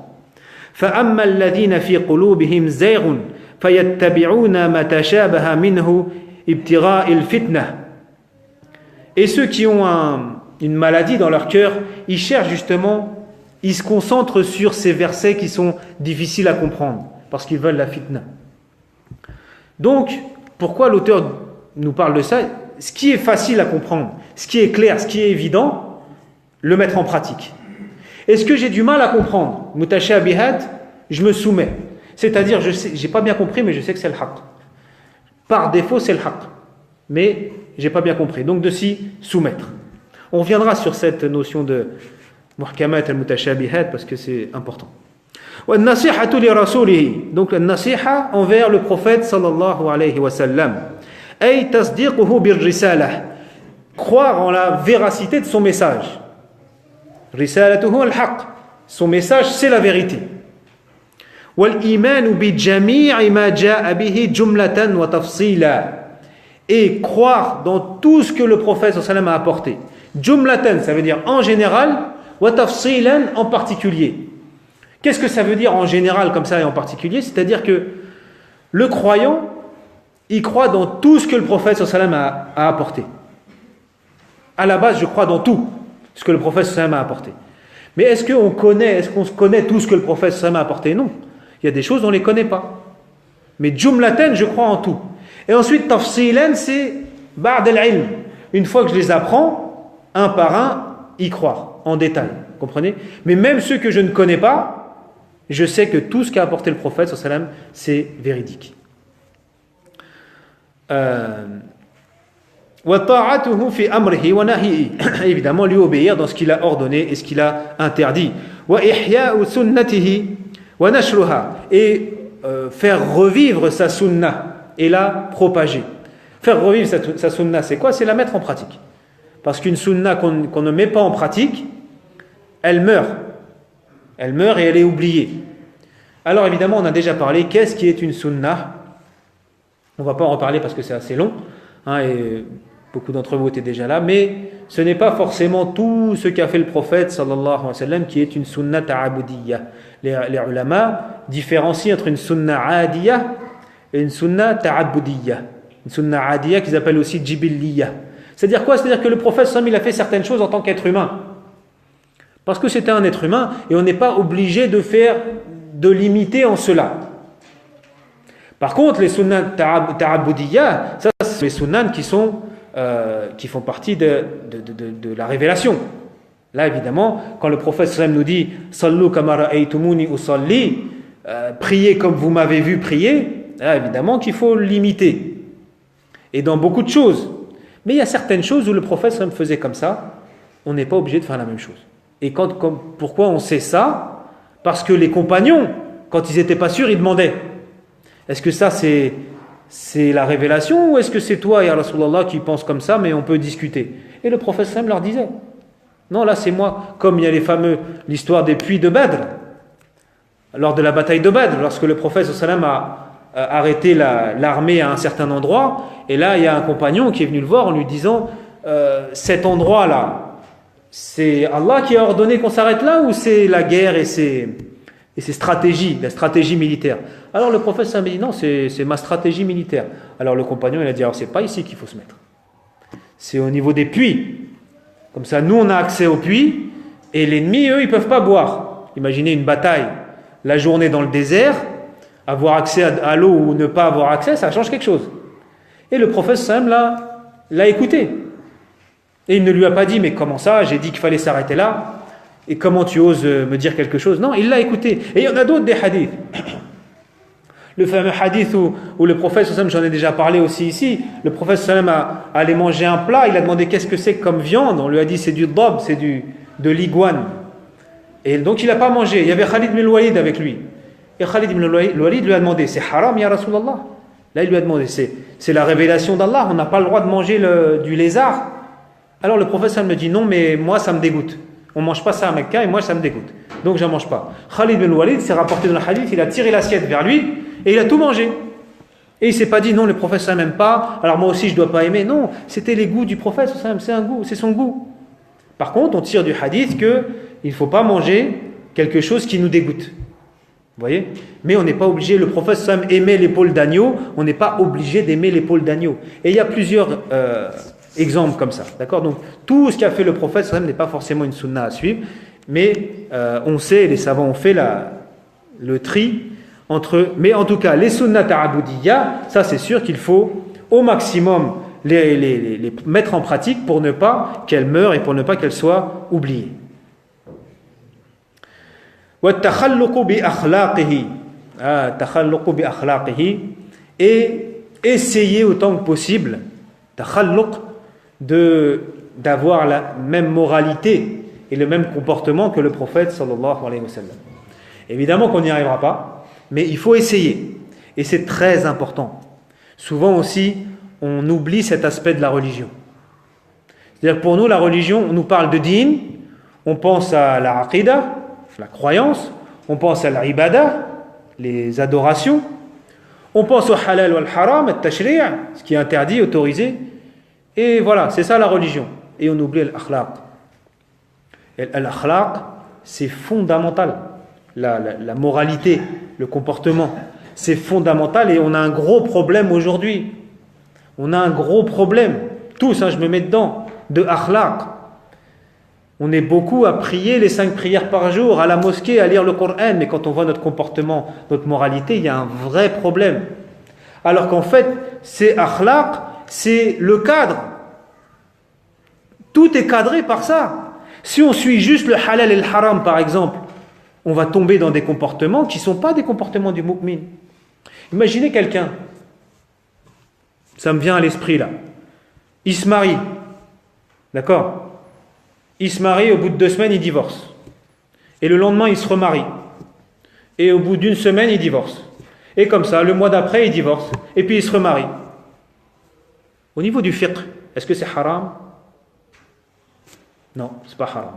فأما الذين في قلوبهم زيغ فيتبعون ما تشابه منه ابتغاء الفتنة. Et ceux qui ont une maladie dans leur cœur, ils cherchent justement, ils se concentrent sur ces versets qui sont difficiles à comprendre, parce qu'ils veulent la fitna. Donc, pourquoi l'auteur nous parle de ça? Ce qui est facile à comprendre, ce qui est clair, ce qui est évident, le mettre en pratique. Est-ce que j'ai du mal à comprendre? Mutashabihat, je me soumets. C'est-à-dire, j'ai pas bien compris, mais je sais que c'est le haqq. Par défaut, c'est le haqq. Mais j'ai pas bien compris. Donc de s'y soumettre. On reviendra sur cette notion de muhkamat al-mutashabihat parce que c'est important. Wa an-nasihatu li rasulihi. Donc la nasiha envers le prophète sallallahu alayhi wa sallam. Ay tasdiquhu bir risalah. Croire en la véracité de son message. Risalatuhu al-haqq. Son message, c'est la vérité. وَالْإِيمَانُ بِجَمِيعِ مَا جَاءَ بِهِ جُمْلَةً وَتَفْصِيلًا. Et croire dans tout ce que le prophète sallallahu alayhi wa sallam a apporté. Jumlatan, ça veut dire en général, wa tafsilan en particulier. Qu'est-ce que ça veut dire en général comme ça et en particulier? C'est-à-dire que le croyant, il croit dans tout ce que le prophète sallallahu alayhi wa sallam a apporté. À la base, je crois dans tout ce que le prophète sallallahu alayhi wa sallam a apporté. Mais est-ce qu'on connaît tout ce que le prophète sallallahu alayhi wa sallam a apporté? Non. Il y a des choses dont on ne les connaît pas. Mais jumlatan, je crois en tout. Et ensuite, tafsilan, c'est ba'd al-ilm. Une fois que je les apprends, un par un, y croire, en détail. Comprenez? Mais même ceux que je ne connais pas, je sais que tout ce qu'a apporté le prophète, sallallahu alayhi wa sallam, c'est véridique. وَطَاعَتُهُ فِي أَمْرِهِ وَنَهِيهِ. Évidemment, lui obéir dans ce qu'il a ordonné et ce qu'il a interdit. وَإِحْيَاءُ سُنَّتِهِ وَنَشْرُهَا. Et faire revivre sa sunna et la propager. Faire revivre sa sunna, c'est quoi? C'est la mettre en pratique. Parce qu'une sunna qu'on ne met pas en pratique, elle meurt. Elle meurt et elle est oubliée. Alors évidemment, on a déjà parlé, qu'est-ce qui est une sunna? On ne va pas en reparler parce que c'est assez long, hein, et beaucoup d'entre vous étaient déjà là, mais ce n'est pas forcément tout ce qu'a fait le prophète sallallahu alayhi wa sallam qui est une sunna ta'abudiyya. Les ulama différencient entre une sunna adiyya et une sunna ta'abudiyya. Une sunna adiyya qu'ils appellent aussi jibiliyya. C'est-à-dire quoi? C'est-à-dire que le prophète sallallahu alayhi wa sallam, il a fait certaines choses en tant qu'être humain. Parce que c'était un être humain et on n'est pas obligé de l'imiter en cela. Par contre, les sunnah ta'abudiyya, ça c'est les sunnah qui font partie de la révélation. Là, évidemment, quand le prophète sallallahu alayhi wa sallam nous dit Sallu kama ra'aytumuni usalli, priez comme vous m'avez vu prier, là, évidemment qu'il faut l'imiter. Et dans beaucoup de choses. Mais il y a certaines choses où le prophète sallallahu alayhi wa sallam faisait comme ça, on n'est pas obligé de faire la même chose. Et pourquoi on sait ça? Parce que les compagnons, quand ils n'étaient pas sûrs, ils demandaient. Est-ce que ça c'est la révélation ou est-ce que c'est toi, ya Rasulallah, qui pense comme ça, mais on peut discuter? Et le prophète sallam leur disait, non, là c'est moi. Comme il y a l'histoire des puits de Badr, lors de la bataille de Badr, lorsque le prophète sallam a arrêté l'armée à un certain endroit, et là il y a un compagnon qui est venu le voir en lui disant, cet endroit-là, c'est Allah qui a ordonné qu'on s'arrête là ou c'est la guerre et ses stratégies, la stratégie militaire? Alors le prophète sallam dit non, c'est ma stratégie militaire. Alors le compagnon il a dit, alors c'est pas ici qu'il faut se mettre, c'est au niveau des puits. Comme ça nous on a accès aux puits et l'ennemi eux ils peuvent pas boire. Imaginez une bataille la journée dans le désert, avoir accès à l'eau ou ne pas avoir accès, ça change quelque chose. Et le prophète sallam l'a écouté. Et il ne lui a pas dit, mais comment ça, j'ai dit qu'il fallait s'arrêter là, et comment tu oses me dire quelque chose? Non, il l'a écouté. Et il y en a d'autres des hadiths. Le fameux hadith où le prophète, j'en ai déjà parlé aussi ici, le prophète allait manger un plat, il a demandé qu'est-ce que c'est comme viande, on lui a dit c'est du dab, c'est de l'iguane. Et donc il n'a pas mangé. Il y avait Khalid ibn al-Walid avec lui. Et Khalid ibn al-Walid lui a demandé, c'est haram ya Rasulallah? Là il lui a demandé, c'est la révélation d'Allah, on n'a pas le droit de manger du lézard. Alors le prophète me dit non, mais moi ça me dégoûte. On ne mange pas ça à Mecca et moi ça me dégoûte. Donc je n'en mange pas. Khalid bin Walid s'est rapporté dans le hadith, il a tiré l'assiette vers lui et il a tout mangé. Et il ne s'est pas dit non, le prophète ça n'aime pas, alors moi aussi je ne dois pas aimer. Non, c'était les goûts du prophète, c'est un goût, c'est son goût. Par contre, on tire du hadith qu'il ne faut pas manger quelque chose qui nous dégoûte. Vous voyez? Mais on n'est pas obligé, le prophète aimait l'épaule d'agneau, on n'est pas obligé d'aimer l'épaule d'agneau. Et il y a plusieurs exemples comme ça, d'accord? Donc tout ce qu'a fait le prophète n'est pas forcément une sunna à suivre, mais on sait, les savants ont fait le tri entre, mais en tout cas les sunnat ta'abudiyya, ça c'est sûr qu'il faut au maximum les mettre en pratique pour ne pas qu'elles meurent et pour ne pas qu'elles soient oubliées. وَالتَّخَلُّقُ بِأَخْلَاقِهِ et essayer autant que possible d'avoir la même moralité et le même comportement que le prophète sallallahu alayhi wa sallam. Évidemment qu'on n'y arrivera pas, mais il faut essayer. Et c'est très important. Souvent aussi, on oublie cet aspect de la religion. C'est-à-dire pour nous, la religion, on nous parle de din, on pense à la aqidah, la croyance, on pense à l'ibada, les adorations, on pense au halal ou al haram, al tashri', ce qui est interdit, autorisé, et voilà, c'est ça la religion. Et on oublie l'akhlaq. Et l'akhlaq, c'est fondamental. La moralité, le comportement, c'est fondamental et on a un gros problème aujourd'hui. On a un gros problème, tous, je me mets dedans, de akhlaq. On est beaucoup à prier les 5 prières par jour, à la mosquée, à lire le Coran, mais quand on voit notre comportement, notre moralité, il y a un vrai problème. Alors qu'en fait, c'est akhlaq, c'est le cadre. Tout est cadré par ça. Si on suit juste le halal et le haram, par exemple, on va tomber dans des comportements qui ne sont pas des comportements du mu'min. Imaginez quelqu'un, ça me vient à l'esprit là, il se marie, d'accord ? Il se marie, au bout de 2 semaines, il divorce. Et le lendemain, il se remarie. Et au bout d'1 semaine, il divorce. Et comme ça, le mois d'après, il divorce. Et puis il se remarie. Au niveau du fiqh, est-ce que c'est haram ? Non, c'est pas haram.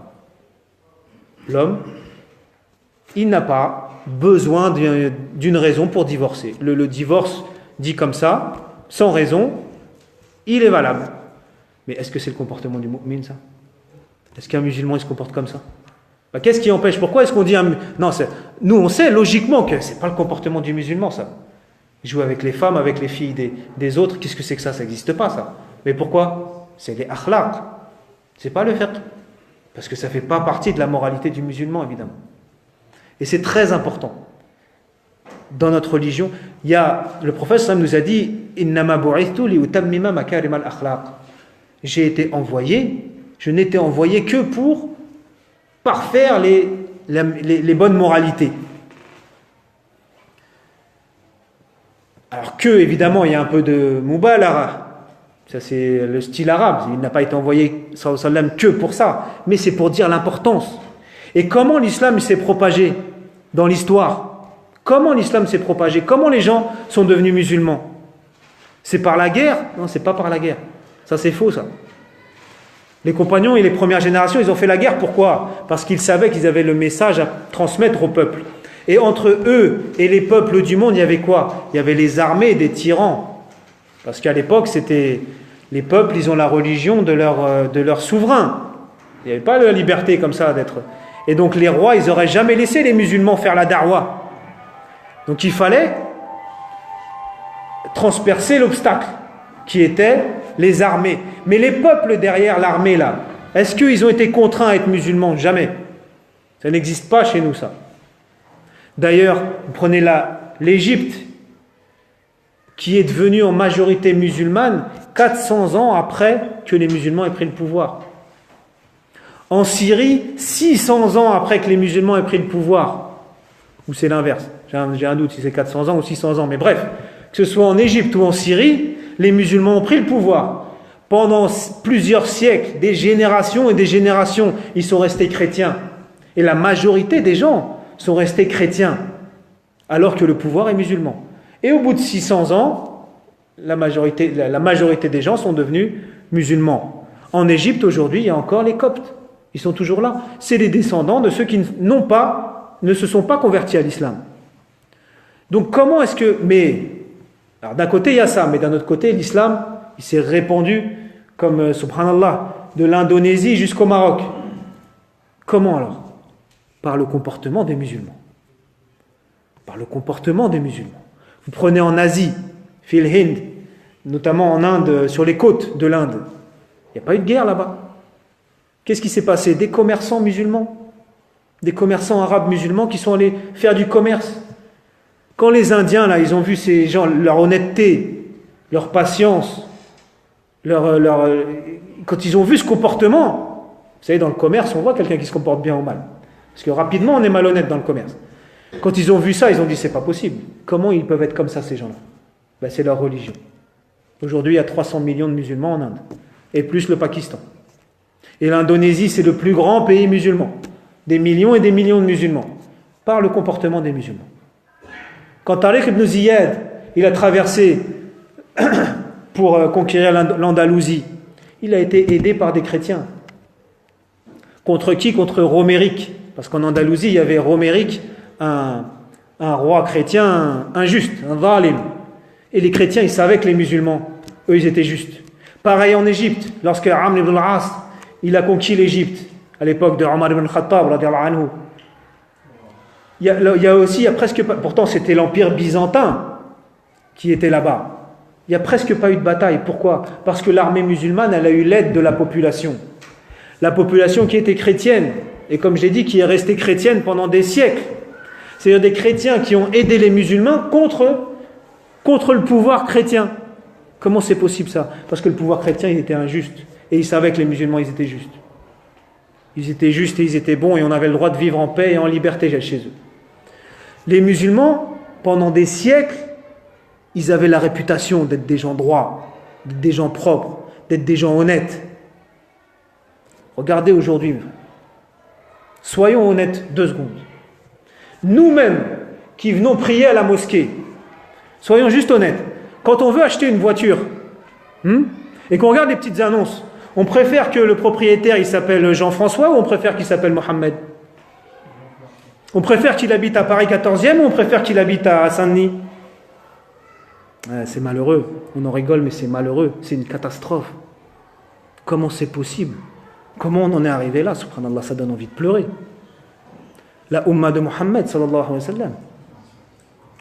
L'homme, il n'a pas besoin d'une raison pour divorcer. Le divorce dit comme ça, sans raison, il est valable. Mais est-ce que c'est le comportement du mu'min, ça ? Est-ce qu'un musulman il se comporte comme ça ? Qu'est-ce qui empêche ? Pourquoi est-ce qu'on dit non, nous on sait logiquement que c'est pas le comportement du musulman, ça. Jouer avec les femmes, avec les filles des autres, qu'est-ce que c'est que ça ? Ça n'existe pas, ça. Mais pourquoi ? C'est les akhlaq. C'est pas le fiqh. Parce que ça fait pas partie de la moralité du musulman, évidemment. Et c'est très important. Dans notre religion, le prophète sallam nous a dit innama bu'ithtu li utammima makarim al-akhlaq. J'ai été envoyé, je n'étais envoyé que pour parfaire les bonnes moralités. Alors que, évidemment, il y a un peu de mubalara. Ça, c'est le style arabe. Il n'a pas été envoyé, sallallahu alayhi wa sallam, que pour ça. Mais c'est pour dire l'importance. Et comment l'islam s'est propagé dans l'histoire ? Comment l'islam s'est propagé ? Comment les gens sont devenus musulmans ? C'est par la guerre ? Non, c'est pas par la guerre. Ça, c'est faux, ça. Les compagnons et les premières générations, ils ont fait la guerre. Pourquoi ? Parce qu'ils savaient qu'ils avaient le message à transmettre au peuple. Et entre eux et les peuples du monde, il y avait quoi ? Il y avait les armées des tyrans. Parce qu'à l'époque, c'était les peuples, ils ont la religion de leur souverain. Il n'y avait pas la liberté comme ça d'être. Et donc les rois, ils n'auraient jamais laissé les musulmans faire la da'wa. Donc il fallait transpercer l'obstacle qui était les armées. Mais les peuples derrière l'armée là, est-ce qu'ils ont été contraints à être musulmans ? Jamais. Ça n'existe pas chez nous, ça. D'ailleurs, vous prenez l'Égypte, qui est devenue en majorité musulmane 400 ans après que les musulmans aient pris le pouvoir. En Syrie, 600 ans après que les musulmans aient pris le pouvoir. Ou c'est l'inverse. J'ai un doute si c'est 400 ans ou 600 ans. Mais bref, que ce soit en Égypte ou en Syrie, les musulmans ont pris le pouvoir. Pendant plusieurs siècles, des générations et des générations, ils sont restés chrétiens. Et la majorité des gens sont restés chrétiens, alors que le pouvoir est musulman. Et au bout de 600 ans, la majorité des gens sont devenus musulmans. En Égypte, aujourd'hui, il y a encore les Coptes. Ils sont toujours là. C'est les descendants de ceux qui ne se sont pas convertis à l'islam. Donc comment est-ce que... alors d'un côté, il y a ça, mais d'un autre côté, l'islam, il s'est répandu, comme, subhanallah, de l'Indonésie jusqu'au Maroc. Comment alors ? Par le comportement des musulmans. Par le comportement des musulmans. Vous prenez en Asie, fil Hind, notamment en Inde, sur les côtes de l'Inde. Il n'y a pas eu de guerre là-bas. Qu'est-ce qui s'est passé ? Des commerçants musulmans, des commerçants arabes musulmans qui sont allés faire du commerce. Quand les Indiens, là, ils ont vu ces gens, leur honnêteté, leur patience, quand ils ont vu ce comportement, vous savez, dans le commerce, on voit quelqu'un qui se comporte bien ou mal. Parce que rapidement, on est malhonnête dans le commerce. Quand ils ont vu ça, ils ont dit, c'est pas possible. Comment ils peuvent être comme ça, ces gens-là ? C'est leur religion. Aujourd'hui, il y a 300 millions de musulmans en Inde. Et plus le Pakistan. Et l'Indonésie, c'est le plus grand pays musulman. Des millions et des millions de musulmans. Par le comportement des musulmans. Quand Tariq ibn Ziyad, il a traversé pour conquérir l'Andalousie, il a été aidé par des chrétiens. Contre qui ? Contre Roméric. Parce qu'en Andalousie, il y avait Roméric, un un roi chrétien injuste, un zalim. Et les chrétiens, ils savaient que les musulmans, eux, ils étaient justes. Pareil en Égypte, lorsque Amr ibn al-As, il a conquis l'Égypte, à l'époque de Omar ibn al-Khattab, radiallahu anhu. Il y a aussi, presque pas, pourtant c'était l'empire byzantin qui était là-bas. Il n'y a presque pas eu de bataille. Pourquoi? Parce que l'armée musulmane, elle a eu l'aide de la population. La population qui était chrétienne, et comme j'ai dit, qui est restée chrétienne pendant des siècles. C'est-à-dire des chrétiens qui ont aidé les musulmans contre le pouvoir chrétien. Comment c'est possible ça? Parce que le pouvoir chrétien, il était injuste. Et ils savaient que les musulmans, ils étaient justes. Ils étaient justes et ils étaient bons et on avait le droit de vivre en paix et en liberté chez eux. Les musulmans, pendant des siècles, ils avaient la réputation d'être des gens droits, d'être des gens propres, d'être des gens honnêtes. Regardez aujourd'hui. Soyons honnêtes 2 secondes. Nous-mêmes qui venons prier à la mosquée, soyons juste honnêtes. Quand on veut acheter une voiture et qu'on regarde les petites annonces, on préfère que le propriétaire il s'appelle Jean-François ou on préfère qu'il s'appelle Mohamed? On préfère qu'il habite à Paris 14e ou on préfère qu'il habite à Saint-Denis? C'est malheureux. On en rigole, mais c'est malheureux. C'est une catastrophe. Comment c'est possible? Comment on en est arrivé là? Subhanallah, ça donne envie de pleurer. La Ummah de Mohammed, sallallahu alayhi wa sallam.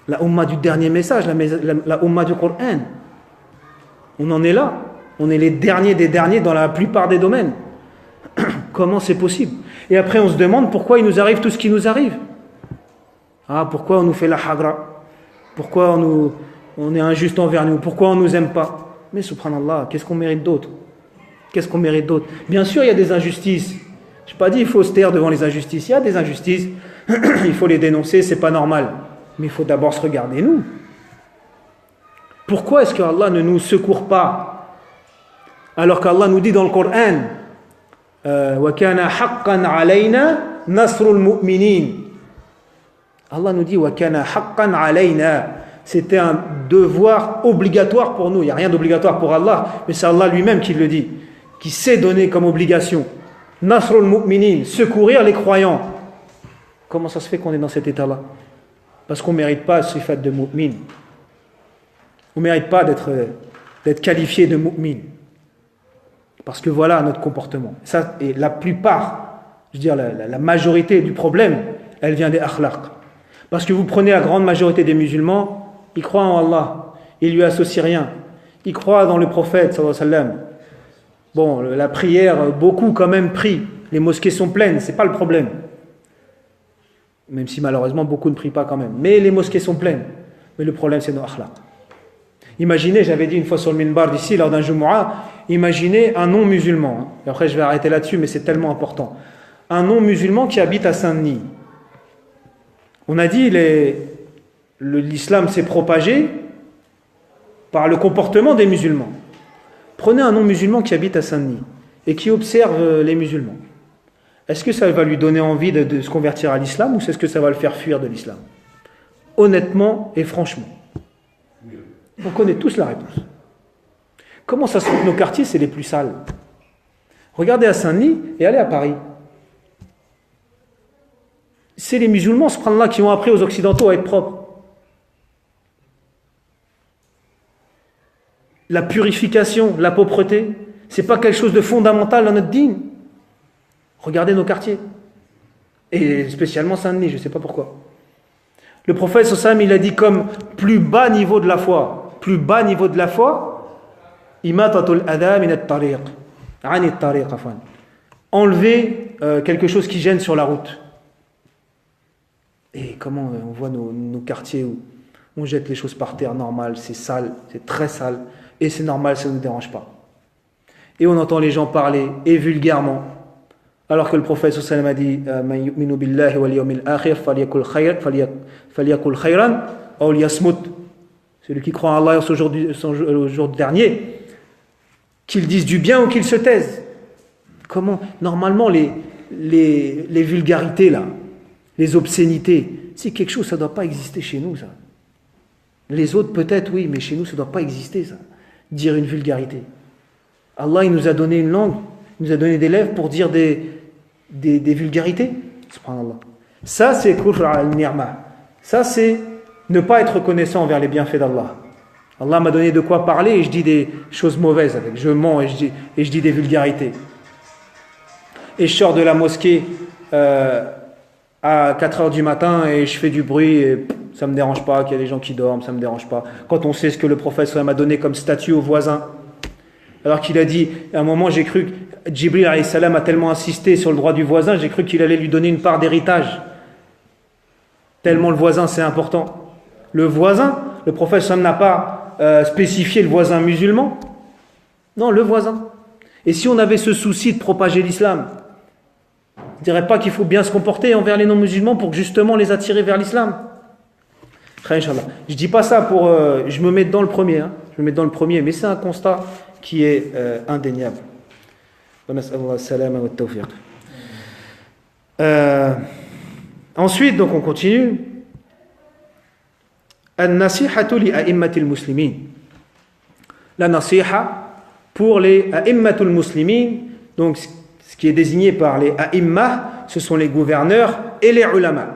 La Ummah du dernier message, la Ummah du Coran. On en est là. On est les derniers des derniers dans la plupart des domaines. Comment c'est possible? Et après on se demande pourquoi il nous arrive tout ce qui nous arrive. Pourquoi on nous fait la hagra? Pourquoi on est injuste envers nous? Pourquoi on ne nous aime pas? Mais subhanallah, qu'est-ce qu'on mérite d'autre? Qu'est-ce qu'on mérite d'autre? Bien sûr, il y a des injustices. Je n'ai pas dit qu'il faut se taire devant les injustices. Il y a des injustices, il faut les dénoncer, c'est pas normal. Mais il faut d'abord se regarder nous. Pourquoi est-ce qu'Allah ne nous secourt pas? Alors qu'Allah nous dit dans le Coran, وَكَانَ حَقًّا عَلَيْنَا نَصْرُ الْمُؤْمِنِينَ. Allah nous dit وَكَانَ حَقًّا عَلَيْنَا. C'était un devoir obligatoire pour nous. Il n'y a rien d'obligatoire pour Allah, mais c'est Allah lui-même qui le dit, qui s'est donné comme obligation. Nasrul mu'minin, secourir les croyants. Comment ça se fait qu'on est dans cet état-là? Parce qu'on ne mérite pas ce fait de mu'min. On ne mérite pas d'être qualifié de mu'min. Parce que voilà notre comportement. Ça, et la plupart, je veux dire la majorité du problème, elle vient des akhlaq. Parce que vous prenez la grande majorité des musulmans, ils croient en Allah, ils lui associent rien. Ils croient dans le prophète, sallallahu alayhi wa sallam. Bon, la prière, beaucoup quand même prient. Les mosquées sont pleines, c'est pas le problème. Même si malheureusement beaucoup ne prient pas quand même. Mais les mosquées sont pleines. Mais le problème c'est nos akhlaq. Imaginez, j'avais dit une fois sur le minbar d'ici, lors d'un Jumu'ah, imaginez un non-musulman. Et après je vais arrêter là-dessus, mais c'est tellement important. Un non-musulman qui habite à Saint-Denis. On a dit l'islam s'est propagé par le comportement des musulmans. Prenez un non-musulman qui habite à Saint-Denis et qui observe les musulmans. Est-ce que ça va lui donner envie de se convertir à l'islam ou est-ce que ça va le faire fuir de l'islam? Honnêtement et franchement. On connaît tous la réponse. Comment ça se fait que nos quartiers, c'est les plus sales? Regardez à Saint-Denis et allez à Paris. C'est les musulmans, subhanallah, qui ont appris aux occidentaux à être propres. La purification, la propreté, c'est pas quelque chose de fondamental dans notre dîn. Regardez nos quartiers. Et spécialement Saint-Denis, je ne sais pas pourquoi. Le prophète sallallahu alayhi wa sallam, il a dit comme plus bas niveau de la foi, imatatul adha min at-tariq, ani at-tariq afwan. Enlever quelque chose qui gêne sur la route. Et comment on voit nos quartiers où on jette les choses par terre, normal, c'est sale, c'est très sale, et c'est normal, ça ne nous dérange pas. Et on entend les gens parler, et vulgairement, alors que le prophète sallallahu alayhi wa sallam a dit Man yu'minu billahi wal yawmil akhir falyakul khayran aw liyasmut. Celui qui croit en Allah au jour dernier, qu'il dise du bien ou qu'il se taise. Comment? Normalement, les vulgarités là, les obscénités, c'est quelque chose, ça ne doit pas exister chez nous, ça. Les autres peut-être, oui, mais chez nous, ça ne doit pas exister, ça. Dire une vulgarité. Allah, il nous a donné une langue, il nous a donné des lèvres pour dire des vulgarités. Subhanallah. Ça, c'est kufr al-ni'ma. Ça, c'est ne pas être reconnaissant envers les bienfaits d'Allah. Allah m'a donné de quoi parler et je dis des choses mauvaises avec. Je mens et je dis des vulgarités. Et je sors de la mosquée à 4 heures du matin et je fais du bruit et ça ne me dérange pas, qu'il y a des gens qui dorment, ça ne me dérange pas. Quand on sait ce que le prophète m'a donné comme statut aux voisins, alors qu'il a dit, à un moment j'ai cru que Jibril alayhi salam a tellement insisté sur le droit du voisin, j'ai cru qu'il allait lui donner une part d'héritage. Tellement le voisin c'est important. Le voisin, le prophète n'a pas spécifié le voisin musulman. Non, le voisin. Et si on avait ce souci de propager l'islam, je ne dirais pas qu'il faut bien se comporter envers les non-musulmans pour justement les attirer vers l'islam. Je ne dis pas ça pour... je me mets dans le premier. Je me mets dans le premier, mais c'est un constat qui est indéniable. Ensuite, donc on continue. An-nasihatu li a'immatil muslimin. La nasiha pour les a'immatul muslimin, donc ce qui est désigné par les a'imma, ce sont les gouverneurs et les ulama.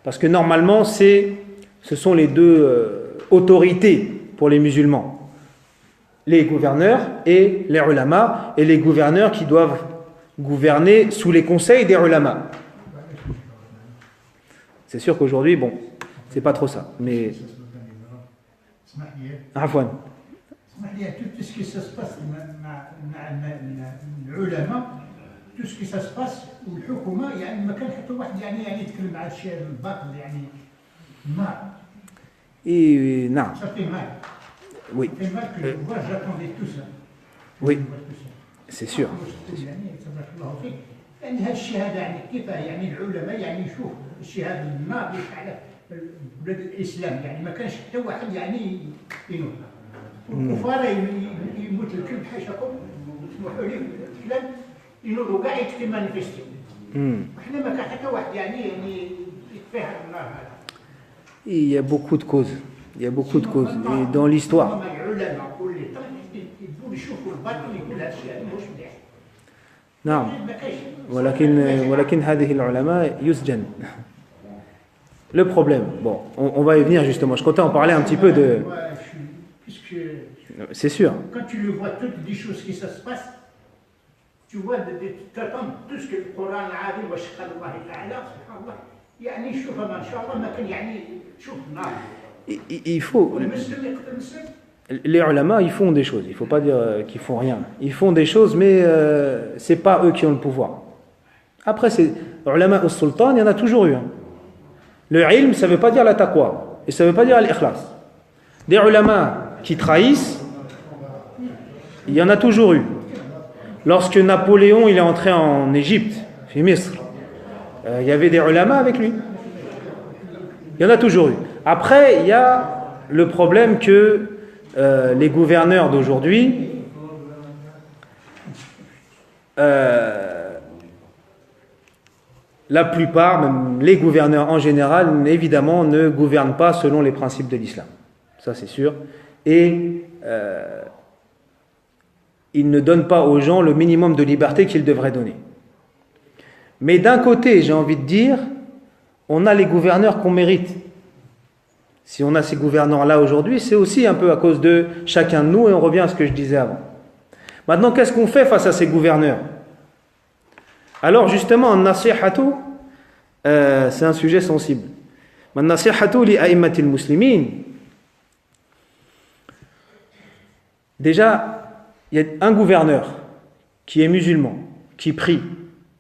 Parce que normalement, ce sont les deux autorités pour les musulmans. Les gouverneurs et les ulama, et les gouverneurs qui doivent gouverner sous les conseils des ulama. C'est sûr qu'aujourd'hui, bon, c'est pas trop ça, mais... Afwan. Tout ce qui se passe tout ce qui se passe والحكومه يعني ما كان حتى واحد يعني يتكلم على الشيء الباطل يعني ما نعم oui oui c'est sûr يعني هذا الشهاده يعني كيف يعني العلماء يعني يشوف الشهاده الناضج على بلاد الاسلام يعني ما كانش حتى واحد يعني ينوض الكفار يموت الكل حاشاكم اسمحوا لي فلان ينوضوا كاع يكتب مانيفيستي وحنا ما كان حتى واحد يعني يتفاهم النار هذا. Il y a beaucoup de causes. Il y a beaucoup de causes. Et dans l'histoire. نعم ولكن هذه العلماء يسجن. Le problème, bon, on va y venir justement. Je comptais en parler un petit peu de. C'est sûr. Quand tu le vois toutes les choses qui se passent, tu vois t'attends tout ce que le Coran a dit وشق الله تعالى سبحان الله يعني شوفها ما شاء الله ما كان يعني شوف نار. Il faut. Les ulama, ils font des choses. Il ne faut pas dire qu'ils font rien. Ils font des choses, mais c'est pas eux qui ont le pouvoir. Après, c'est ulama au sultan, il y en a toujours eu. Le ilm, ça ne veut pas dire la taqwa, et ça ne veut pas dire l'ikhlas. Des ulama qui trahissent, il y en a toujours eu. Lorsque Napoléon il est entré en Égypte, il y avait des ulama avec lui. Il y en a toujours eu. Après, il y a le problème que les gouverneurs d'aujourd'hui la plupart, même les gouverneurs en général, évidemment, ne gouvernent pas selon les principes de l'islam. Ça, c'est sûr. Et ils ne donnent pas aux gens le minimum de liberté qu'ils devraient donner. Mais d'un côté, j'ai envie de dire, on a les gouverneurs qu'on mérite. Si on a ces gouverneurs-là aujourd'hui, c'est aussi un peu à cause de chacun de nous, et on revient à ce que je disais avant. Maintenant, qu'est-ce qu'on fait face à ces gouverneurs ? Alors justement, an-nasihatu, c'est un sujet sensible. An-nasihatu li a'immatil muslimin. Déjà, il y a un gouverneur qui est musulman, qui prie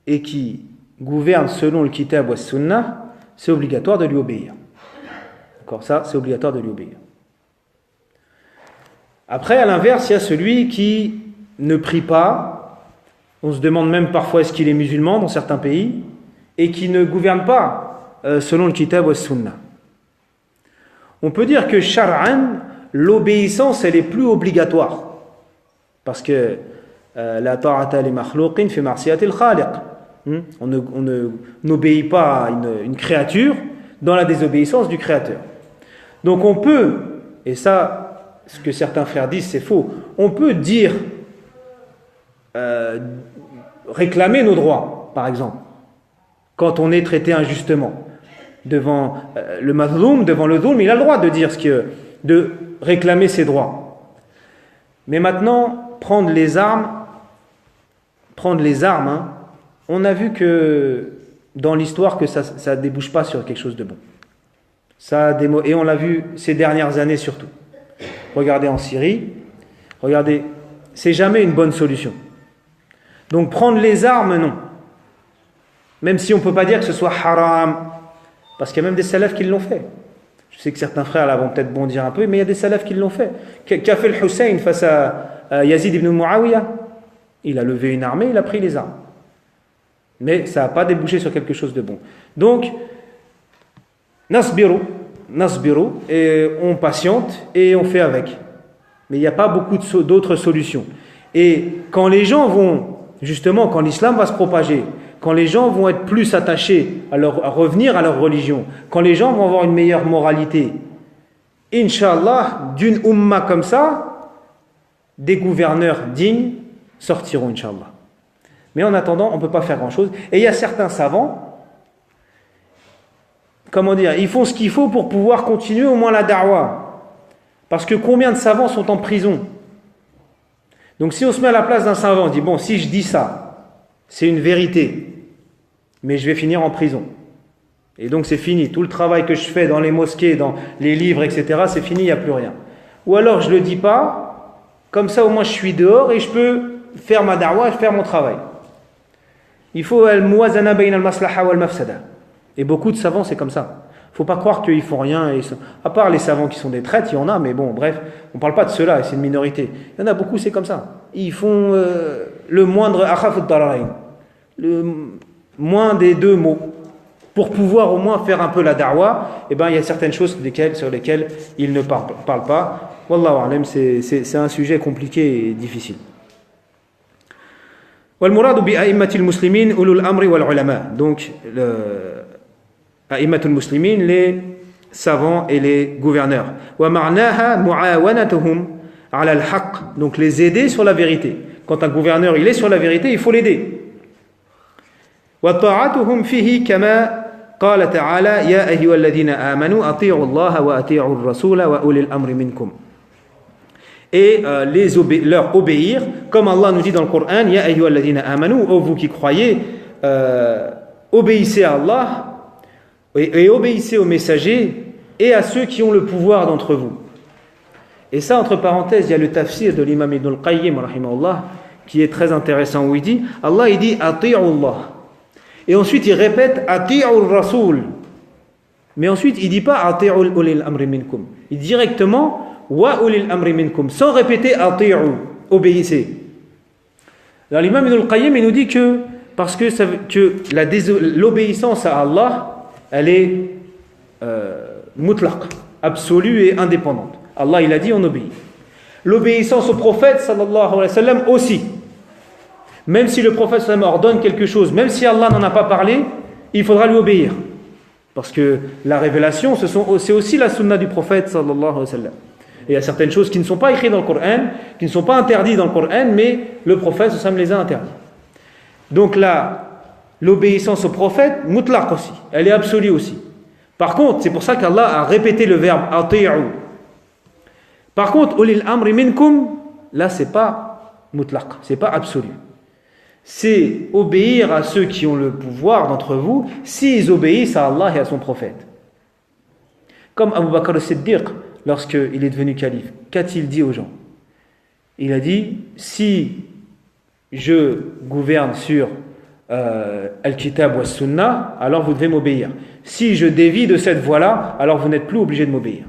et qui gouverne selon le kitab wa sunnah, c'est obligatoire de lui obéir. D'accord, ça, c'est obligatoire de lui obéir. Après, à l'inverse, il y a celui qui ne prie pas. On se demande même parfois est-ce qu'il est musulman dans certains pays et qui ne gouverne pas selon le kitab wa sunnah. On peut dire que shar'an, l'obéissance elle est plus obligatoire parce que la ta'ata li makhluqin fi ma'siyati al-khaliq. On n'obéit pas à une créature dans la désobéissance du créateur. Donc on peut, et ça ce que certains frères disent c'est faux, on peut dire réclamer nos droits, par exemple, quand on est traité injustement. devant le mazloum, devant le dhulm, il a le droit de dire de réclamer ses droits. Mais maintenant, prendre les armes, hein, on a vu que dans l'histoire que ça débouche pas sur quelque chose de bon. Et on l'a vu ces dernières années surtout. Regardez en Syrie, regardez, c'est jamais une bonne solution. Donc prendre les armes, non. Même si on ne peut pas dire que ce soit haram, parce qu'il y a même des salafs qui l'ont fait. Je sais que certains frères là vont peut-être bondir un peu, mais il y a des salafs qui l'ont fait. Qu'a fait le Hussein face à Yazid ibn Muawiyah? Il a levé une armée, il a pris les armes. Mais ça n'a pas débouché sur quelque chose de bon. Donc, nasbiru, et on patiente et on fait avec. Mais il n'y a pas beaucoup d'autres solutions. Et quand les gens vont, justement, quand l'islam va se propager, quand les gens vont être plus attachés à revenir à leur religion, quand les gens vont avoir une meilleure moralité, Inch'Allah, d'une umma comme ça, des gouverneurs dignes sortiront, Inch'Allah. Mais en attendant, on ne peut pas faire grand-chose. Et il y a certains savants, comment dire, ils font ce qu'il faut pour pouvoir continuer au moins la da'wah. Parce que combien de savants sont en prison? Donc si on se met à la place d'un savant, on dit, bon, si je dis ça, c'est une vérité, mais je vais finir en prison. Et donc c'est fini. Tout le travail que je fais dans les mosquées, dans les livres, etc., c'est fini, il n'y a plus rien. Ou alors je ne le dis pas, comme ça au moins je suis dehors et je peux faire ma da'wah et faire mon travail. Il faut al-muwazana bayna al-maslaha wal-mafsada. Et beaucoup de savants, c'est comme ça. Il ne faut pas croire qu'ils font rien. À part les savants qui sont des traîtres, il y en a, mais bon, bref, on ne parle pas de ceux-là, et c'est une minorité. Il y en a beaucoup, c'est comme ça. Ils font le moindre akhaf ad-dararain, le moins des deux mots. Pour pouvoir au moins faire un peu la da'wah, eh ben, il y a certaines choses sur lesquelles ils ne parlent pas. Wallahu a'lam, c'est un sujet compliqué et difficile. والمراد بأئمة المسلمين أولو الأمر والعلماء. Donc, أئمة المسلمين, les savants et les gouverneurs. ومعناها معاونتهم على الحق. Donc, les aider sur la vérité. Quand un gouverneur il est sur la vérité, il faut l'aider. وطاعتهم فيه كما قال تعالى يا أيها الذين آمنوا أطيعوا الله وأطيعوا الرسول وأولي الأمر منكم. Et leur obéir, comme Allah nous dit dans le Coran, Ya ayyuhal ladhina amanu, ô vous qui croyez, obéissez à Allah et obéissez aux messagers et à ceux qui ont le pouvoir d'entre vous. Et ça, entre parenthèses, il y a le tafsir de l'imam Ibn al-Qayyim, rahimahullah, qui est très intéressant, où il dit, Allah il dit Ati'u Allah. Et ensuite il répète Ati'u al-Rasul. Mais ensuite il ne dit pas Ati'u ulil amri minkum. Il dit directement Wa ulil amri minkum, sans répéter ati'u, obéissez. Alors l'imam Ibn al-Qayyim il nous dit que parce que l'obéissance à Allah, elle est mutlaq, absolue et indépendante. Allah il a dit on obéit. L'obéissance au prophète sallallahu alayhi wa sallam aussi. Même si le prophète sallallahu alayhi wa sallam ordonne quelque chose, même si Allah n'en a pas parlé, il faudra lui obéir. Parce que la révélation, c'est aussi la sunna du prophète sallallahu alayhi wa sallam. Et il y a certaines choses qui ne sont pas écrites dans le Coran, qui ne sont pas interdites dans le Coran, mais le prophète sallallahu alayhi wa sallam les a interdites. Donc là, l'obéissance au prophète, mutlaq aussi, elle est absolue aussi. Par contre, c'est pour ça qu'Allah a répété le verbe ati'u. Par contre, ulil amri minkum, là c'est pas mutlaq, c'est pas absolu. C'est obéir à ceux qui ont le pouvoir d'entre vous, s'ils obéissent à Allah et à son prophète. Comme Abu Bakr as-Siddiq, lorsqu'il est devenu calife, qu'a-t-il dit aux gens? Il a dit, si je gouverne sur Al-Kitab wa Sunnah, alors vous devez m'obéir. Si je dévie de cette voie-là, alors vous n'êtes plus obligé de m'obéir.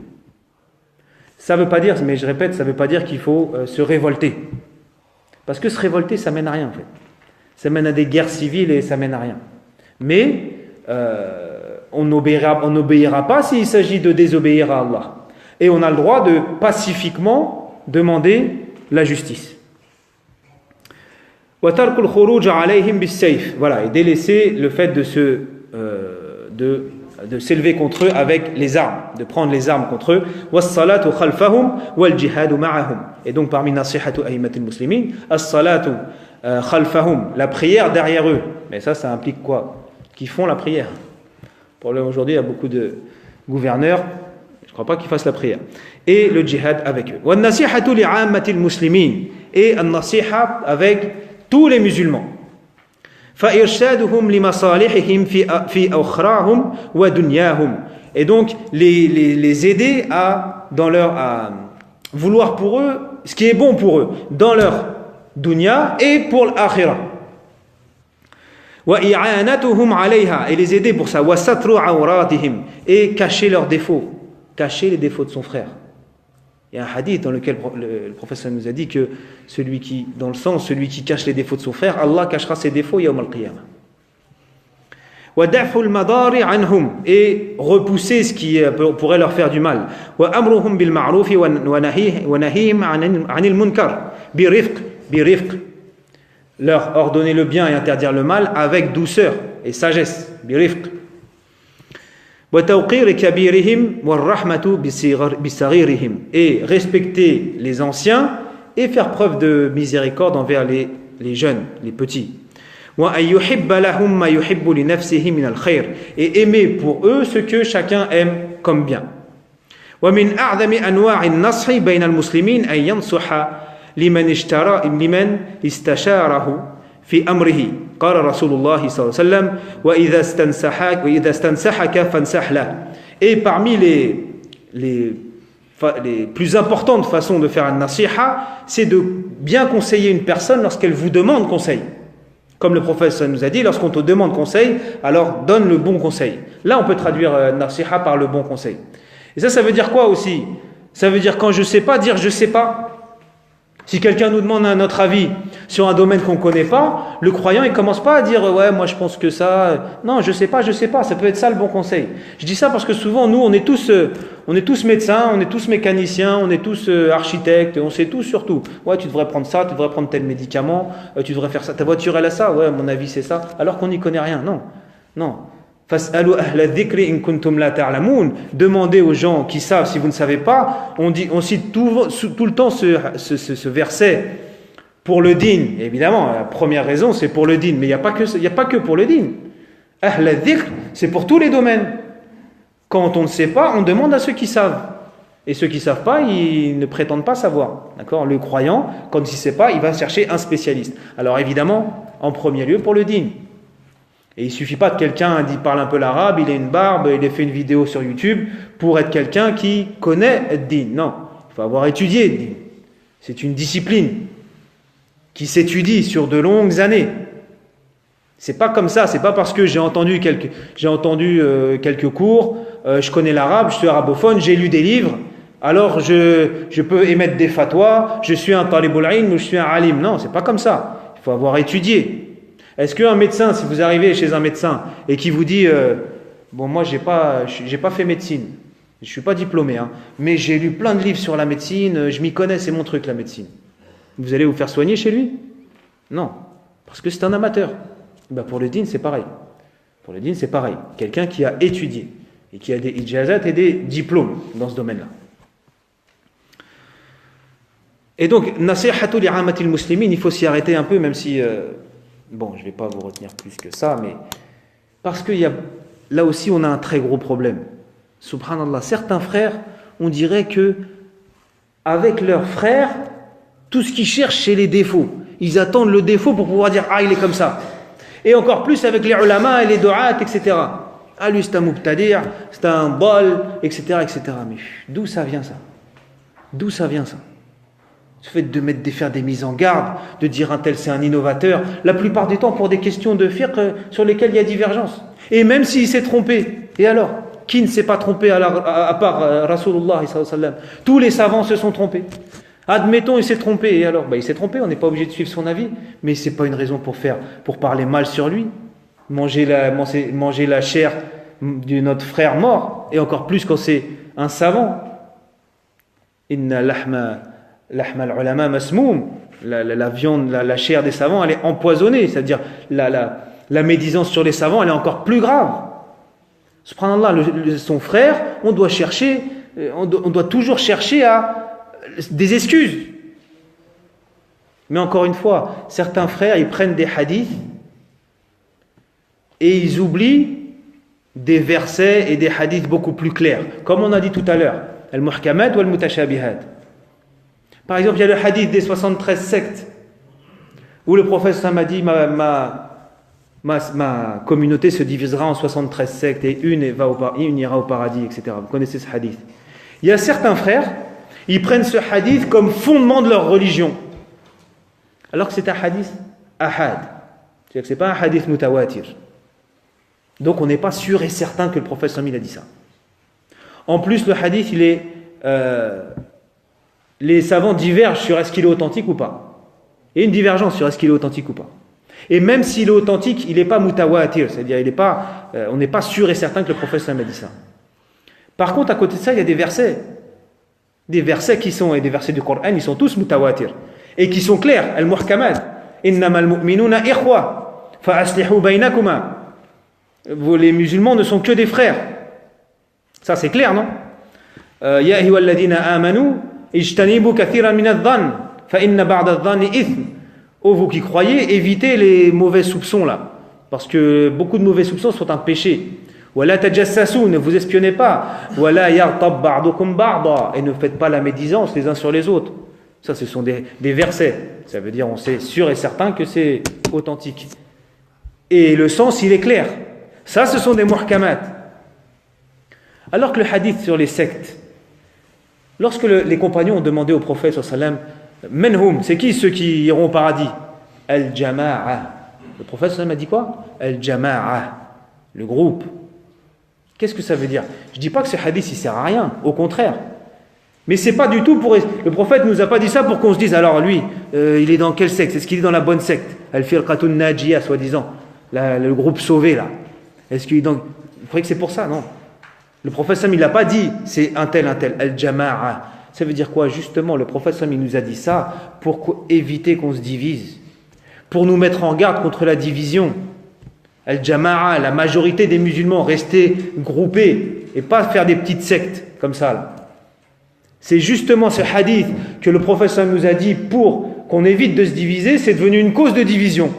Ça ne veut pas dire, mais je répète, ça ne veut pas dire qu'il faut se révolter. Parce que se révolter, ça mène à rien en fait. Ça mène à des guerres civiles et ça mène à rien. Mais on n'obéira pas s'il s'agit de désobéir à Allah. Et on a le droit de pacifiquement demander la justice. Voilà, et délaisser le fait de s'élever contre eux avec les armes, de prendre les armes contre eux. Et donc parmi nasihatu a'immatil muslimin, as-salatu khalfahum, la prière derrière eux. Mais ça implique quoi? Qu'ils font la prière. problème aujourd'hui, il y a beaucoup de gouverneurs, je ne crois pas qu'ils fassent la prière. Et le djihad avec eux. وَالنَّصِيحَةُ لِعَامَّةِ الْمُسْلِمِينَ. Et an-nasiha avec tous les musulmans. فَإِرْشَادُهُمْ لِمَصَالِحِهِمْ فِي أُخْرَاهُمْ وَدُنْيَاهُمْ. Et donc, les aider à vouloir pour eux ce qui est bon pour eux, dans leur dunya et pour l'akhirah. وَإِعَانَتُهُمْ عَلَيْهَا. Et les aider pour ça. وَسَتْرُ عَوْرَاتِهِمْ. Et cacher leurs défauts. Cacher les défauts de son frère. Il y a un hadith dans lequel le professeur nous a dit que celui qui cache les défauts de son frère, Allah cachera ses défauts yawm al-qiyamah. وَدَعْفُ الْمَضَارِ عَنْهُمْ. Et repousser ce qui pourrait leur faire du mal. وَأَمْرُهُمْ بِالْمَعْرُوفِ وَنَهِيهِمْ عَنِ الْمُنْكَرِ بِرِفْقٍ. Leur ordonner le bien et interdire le mal avec douceur et sagesse. بِرِفْقٍ. وَتَوْقِيرِ كَبِيرِهِمْ وَالرَّحْمَةُ بِصَغِيرِهِمْ. Et respecter les anciens et faire preuve de miséricorde envers les jeunes, les petits. وَأَنْ يُحِبَّ لَهُمْ مَا يُحِبُّ لِنَفْسِهِ مِنَ الْخَيْرِ. Et aimer pour eux ce que chacun aime comme bien. وَمِنْ أَعْظَمِ أَنْوَاعِ النَّصْحِ بَيْنَ الْمُسْلِمِينَ أَنْ يَنْصُحَ لمن استشاره في أمره قال رسول الله صلى الله عليه وسلم وإذا استنصحك فانصح له. Et parmi les plus importantes façons de faire un nasiha, c'est de bien conseiller une personne lorsqu'elle vous demande conseil. Comme le prophète nous a dit, lorsqu'on te demande conseil, alors donne le bon conseil. Là, on peut traduire nasiha par le bon conseil. Et ça veut dire quoi aussi? Ça veut dire quand je ne sais pas, dire je ne sais pas. Si quelqu'un nous demande notre avis sur un domaine qu'on ne connaît pas, le croyant, il ne commence pas à dire « ouais, moi je pense que ça… » Non, je ne sais pas, ça peut être ça le bon conseil. Je dis ça parce que souvent, nous, on est tous médecins, on est tous mécaniciens, on est tous architectes, on sait tous surtout. Ouais, tu devrais prendre ça, tu devrais prendre tel médicament, tu devrais faire ça. Ta voiture, elle a ça, ouais, à mon avis, c'est ça. Alors qu'on n'y connaît rien. Non, non. Demandez aux gens qui savent si vous ne savez pas. On cite tout le temps ce verset pour le din. Évidemment, la première raison c'est pour le din, mais il n'y a pas que pour le din. Ahl al-dhikr, c'est pour tous les domaines. Quand on ne sait pas, on demande à ceux qui savent. Et ceux qui ne savent pas, ils ne prétendent pas savoir. D'accord ? Le croyant, quand il ne sait pas, il va chercher un spécialiste. Alors évidemment, en premier lieu pour le din. Et il ne suffit pas de quelqu'un qui parle un peu l'arabe, il a une barbe, il a fait une vidéo sur YouTube pour être quelqu'un qui connaît le din. Non, il faut avoir étudié le din. C'est une discipline qui s'étudie sur de longues années. C'est pas comme ça, c'est pas parce que j'ai entendu quelques cours, je connais l'arabe, je suis arabophone, j'ai lu des livres, alors je peux émettre des fatwas, je suis un talibul ilm ou je suis un alim. Non, c'est pas comme ça. Il faut avoir étudié. Est-ce qu'un médecin, si vous arrivez chez un médecin et qui vous dit bon, moi j'ai pas fait médecine, je suis pas diplômé, mais j'ai lu plein de livres sur la médecine, je m'y connais, c'est mon truc la médecine. Vous allez vous faire soigner chez lui? Non, parce que c'est un amateur. Pour le din, c'est pareil. Pour le din, c'est pareil. Quelqu'un qui a étudié et qui a des ijazat et des diplômes dans ce domaine-là. Et donc, nasihatu li'amatil muslimin, il faut s'y arrêter un peu, même si bon, je ne vais pas vous retenir plus que ça, mais parce que là aussi, on a un très gros problème. Subhanallah, certains frères, on dirait que avec leurs frères, tout ce qu'ils cherchent, c'est les défauts. Ils attendent le défaut pour pouvoir dire « Ah, il est comme ça ». Et encore plus avec les ulama et les du'at, etc. « Ah, lui, c'est un mubtadir, c'est un bol, etc. etc. » Mais d'où ça vient ça? D'où ça vient ça? Le fait de faire des mises en garde, de dire un tel c'est un innovateur, la plupart du temps pour des questions de fiqh sur lesquelles il y a divergence. Et même s'il s'est trompé, et alors? Qui ne s'est pas trompé à part Rasulullah sallallahu alayhi wa sallam? Tous les savants se sont trompés. Admettons, il s'est trompé, et alors? Il s'est trompé, on n'est pas obligé de suivre son avis, mais ce n'est pas une raison pour parler mal sur lui. Manger la chair de notre frère mort, et encore plus quand c'est un savant. Inna lahma al-ulama masmoum, la viande, la chair des savants, elle est empoisonnée, c'est-à-dire la médisance sur les savants, elle est encore plus grave. Subhanallah, son frère, on doit toujours chercher des excuses. Mais encore une fois, certains frères, ils prennent des hadiths et ils oublient des versets et des hadiths beaucoup plus clairs. Comme on a dit tout à l'heure, al-muhkamat ou al-mutashabihat. Par exemple, il y a le hadith des 73 sectes, où le prophète m'a dit ma communauté se divisera en 73 sectes et une ira au paradis, etc. Vous connaissez ce hadith. Il y a certains frères, ils prennent ce hadith comme fondement de leur religion, alors que c'est un hadith ahad. C'est-à-dire que ce n'est pas un hadith mutawatir. Donc on n'est pas sûr et certain que le prophète sallallahu alayhi wa sallam a dit ça. En plus, le hadith, les savants divergent sur est-ce qu'il est authentique ou pas. Il y a une divergence sur est-ce qu'il est authentique ou pas. Et même s'il est authentique, il n'est pas mutawatir, c'est-à-dire on n'est pas sûr et certain que le prophète sallallahu alayhi wa sallam a dit ça. Par contre, à côté de ça, il y a des versets et des versets du Coran, ils sont tous mutawatir et qui sont clairs. Al-muhkamat, innamal mu'minuna ikhwa fa aslihu baynakuma. Les musulmans ne sont que des frères. Ça c'est clair, non? Ya ayyuhalladhina amanu ijtanibu kathiran min adh-dhann fa inna ba'da adh-dhanni ithm. Oh, vous qui croyez, évitez les mauvais soupçons là, parce que beaucoup de mauvais soupçons sont un péché. Wala tajassasu, ne vous espionnez pas. Wala yartab ba'dukum ba'da, et ne faites pas la médisance les uns sur les autres. Ça, ce sont des versets. Ça veut dire on sait sûr et certain que c'est authentique. Et le sens, il est clair. Ça, ce sont des muhkamat. Alors que le hadith sur les sectes, lorsque les compagnons ont demandé au prophète sallallahu alayhi wa sallam, menhum, c'est qui ceux qui iront au paradis? Al-jama'a. Le prophète sallallahu alayhi wa sallam a dit quoi? Al-jama'a, le groupe. Qu'est-ce que ça veut dire? Je ne dis pas que ce hadith il sert à rien, au contraire. Mais c'est pas du tout pour... Le prophète nous a pas dit ça pour qu'on se dise, alors lui, il est dans quelle secte? Est-ce qu'il est dans la bonne secte? Al-firqatun najiyah, soi-disant. Le groupe sauvé, là. Est-ce qu'il est dans... Vous croyez que c'est pour ça? Non. Le prophète Sam, il n'a pas dit, c'est un tel, al-jama'a. Ça veut dire quoi? Justement, le prophète Sam, il nous a dit ça pour éviter qu'on se divise. Pour nous mettre en garde contre la division. Al-jama'a, la majorité des musulmans, rester groupés et pas faire des petites sectes comme ça, là. C'est justement ce hadith que le prophète Sam nous a dit pour qu'on évite de se diviser, c'est devenu une cause de division.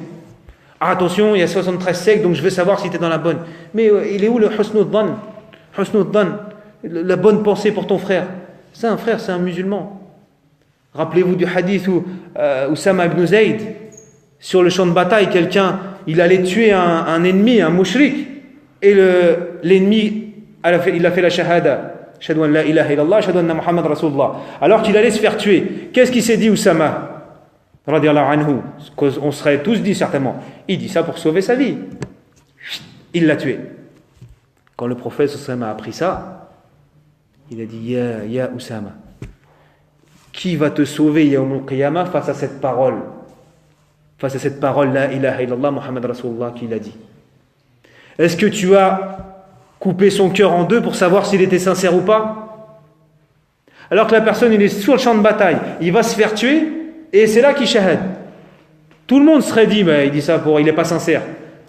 Ah, attention, il y a 73 sectes, donc je veux savoir si tu es dans la bonne. Mais il est où le husnud dhan? Husnud dhan, la bonne pensée pour ton frère. C'est un frère, c'est un musulman. Rappelez-vous du hadith où Usama ibn Zayd, sur le champ de bataille, quelqu'un, il allait tuer un ennemi, un mushrik, et l'ennemi, il a fait la shahada. Ashhadu an la ilaha illallah, ashhadu anna Muhammad Rasulullah. Alors qu'il allait se faire tuer. Qu'est-ce qu'il s'est dit, Usama? Radiallahu anhu, on serait tous dit certainement. Il dit ça pour sauver sa vie. Il l'a tué. Quand le prophète Usama a appris ça, il a dit Ya Usama, qui va te sauver Yawm al-Qiyamah face à cette parole? Face à cette parole La ilaha illallah Muhammad Rasulullah qu'il a dit. Est-ce que tu as coupé son cœur en deux pour savoir s'il était sincère ou pas? Alors que la personne il est sur le champ de bataille, il va se faire tuer. Et c'est là qu'il shahad. Tout le monde serait dit, il dit ça il n'est pas sincère.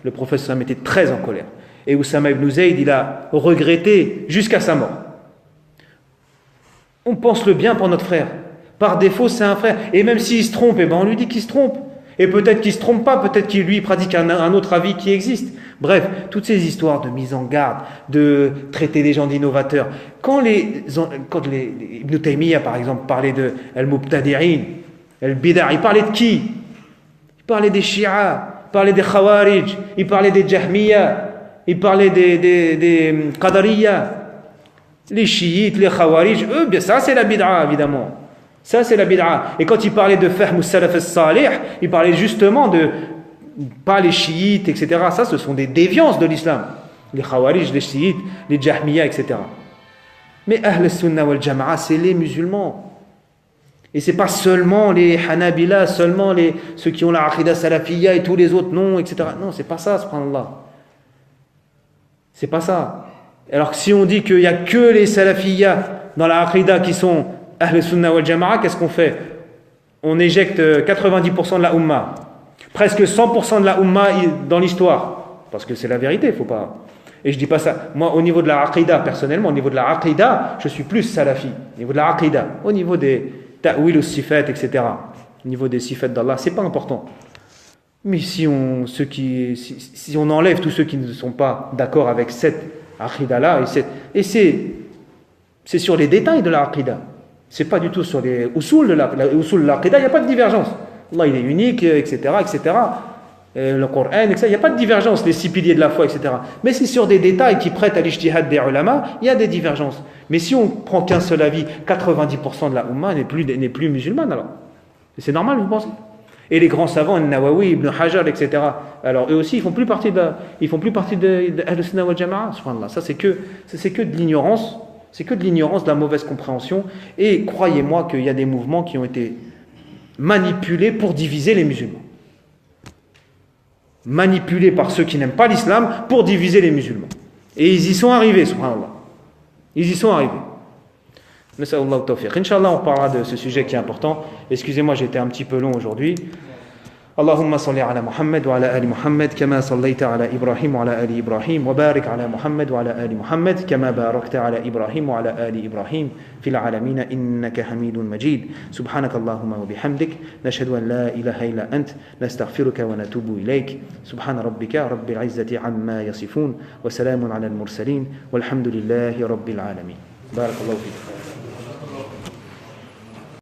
Le prophète Sam était très en colère. Et Usama ibn Zayd, il a regretté jusqu'à sa mort. On pense le bien pour notre frère. Par défaut, c'est un frère. Et même s'il se trompe, on lui dit qu'il se trompe. Et peut-être qu'il ne se trompe pas, peut-être qu'il lui pratique un autre avis qui existe. Bref, toutes ces histoires de mise en garde, de traiter les gens d'innovateurs. Quand Ibn Taymiyyah, par exemple, parlait de al-mubtadi'in, al-bid'a, il parlait de qui? Il parlait des Shia, il parlait des Khawarij, il parlait des Jahmiya, il parlait des Qadariya. Les chiites, les Khawarij, eux, bien ça c'est la bid'a, évidemment. Ça c'est la bid'a. Et quand il parlait de Fahm al-Salaf al-Salih, il parlait justement de, pas les chiites, etc. Ça, ce sont des déviances de l'islam. Les Khawarij, les chiites, les Jahmiya, etc. Mais Ahl al-Sunnah wal-Jama'a, c'est les musulmans. Et c'est pas seulement les Hanabila, seulement ceux qui ont la Aqidah Salafiyya et tous les autres non, etc. Non, c'est pas ça, subhanallah. C'est pas ça. Alors que si on dit qu'il n'y a que les Salafiyya dans la Aqidah qui sont Ahl Sunnah wal Jama'a, qu'est-ce qu'on fait? On éjecte 90% de la Ummah. Presque 100% de la Ummah dans l'histoire. Parce que c'est la vérité, il faut pas... Et je dis pas ça. Moi, au niveau de la Aqidah, personnellement, au niveau de la Aqidah, je suis plus Salafi. Au niveau de la Aqidah, au niveau des ta'wil ou sifat, etc. Au niveau des sifat d'Allah, c'est pas important. Mais si on enlève tous ceux qui ne sont pas d'accord avec cette aqida-là, et c'est sur les détails de la aqida, c'est pas du tout sur les usul de l'aqida, il n'y a pas de divergence. Allah il est unique, etc., etc. Le Coran, etc. Il n'y a pas de divergence, les 6 piliers de la foi, etc. Mais c'est sur des détails qui prêtent à l'ijtihad des ulama, il y a des divergences. Mais si on prend qu'un seul avis, 90% de la Ummah n'est plus musulmane alors. Et c'est normal, vous pensez? Et les grands savants, Nawawi, Ibn Hajar, etc. Alors eux aussi, ils font plus partie de Ahl-Sunnah wal Jama'a. Subhanallah. Ça c'est que de l'ignorance, c'est que de l'ignorance, de la mauvaise compréhension. Et croyez-moi qu'il y a des mouvements qui ont été manipulés pour diviser les musulmans. Manipulés par ceux qui n'aiment pas l'islam pour diviser les musulmans. Et ils y sont arrivés, subhanallah. Ils y sont arrivés. Nas'allahu tawfiq. Inch'Allah, on parlera de ce sujet qui est important. Excusez-moi, j'ai été un petit peu long aujourd'hui. Allahumma salli ala Muhammad wa ala ali Muhammad kama sallaita ala Ibrahim wa ala ali Ibrahim wa barik ala Muhammad wa ala ali Muhammad kama barakta ala Ibrahim wa ala ali Ibrahim fil alamina innaka Hamidun Majid. Subhanakallahumma wa bihamdik nashhadu an la ilaha illa ant nastaghfiruka wa natubu ilayk. Subhana rabbika rabbil izzati amma yasifun wa salamun ala al mursalin walhamdulillahi rabbil alamin. Barakallahu fiik.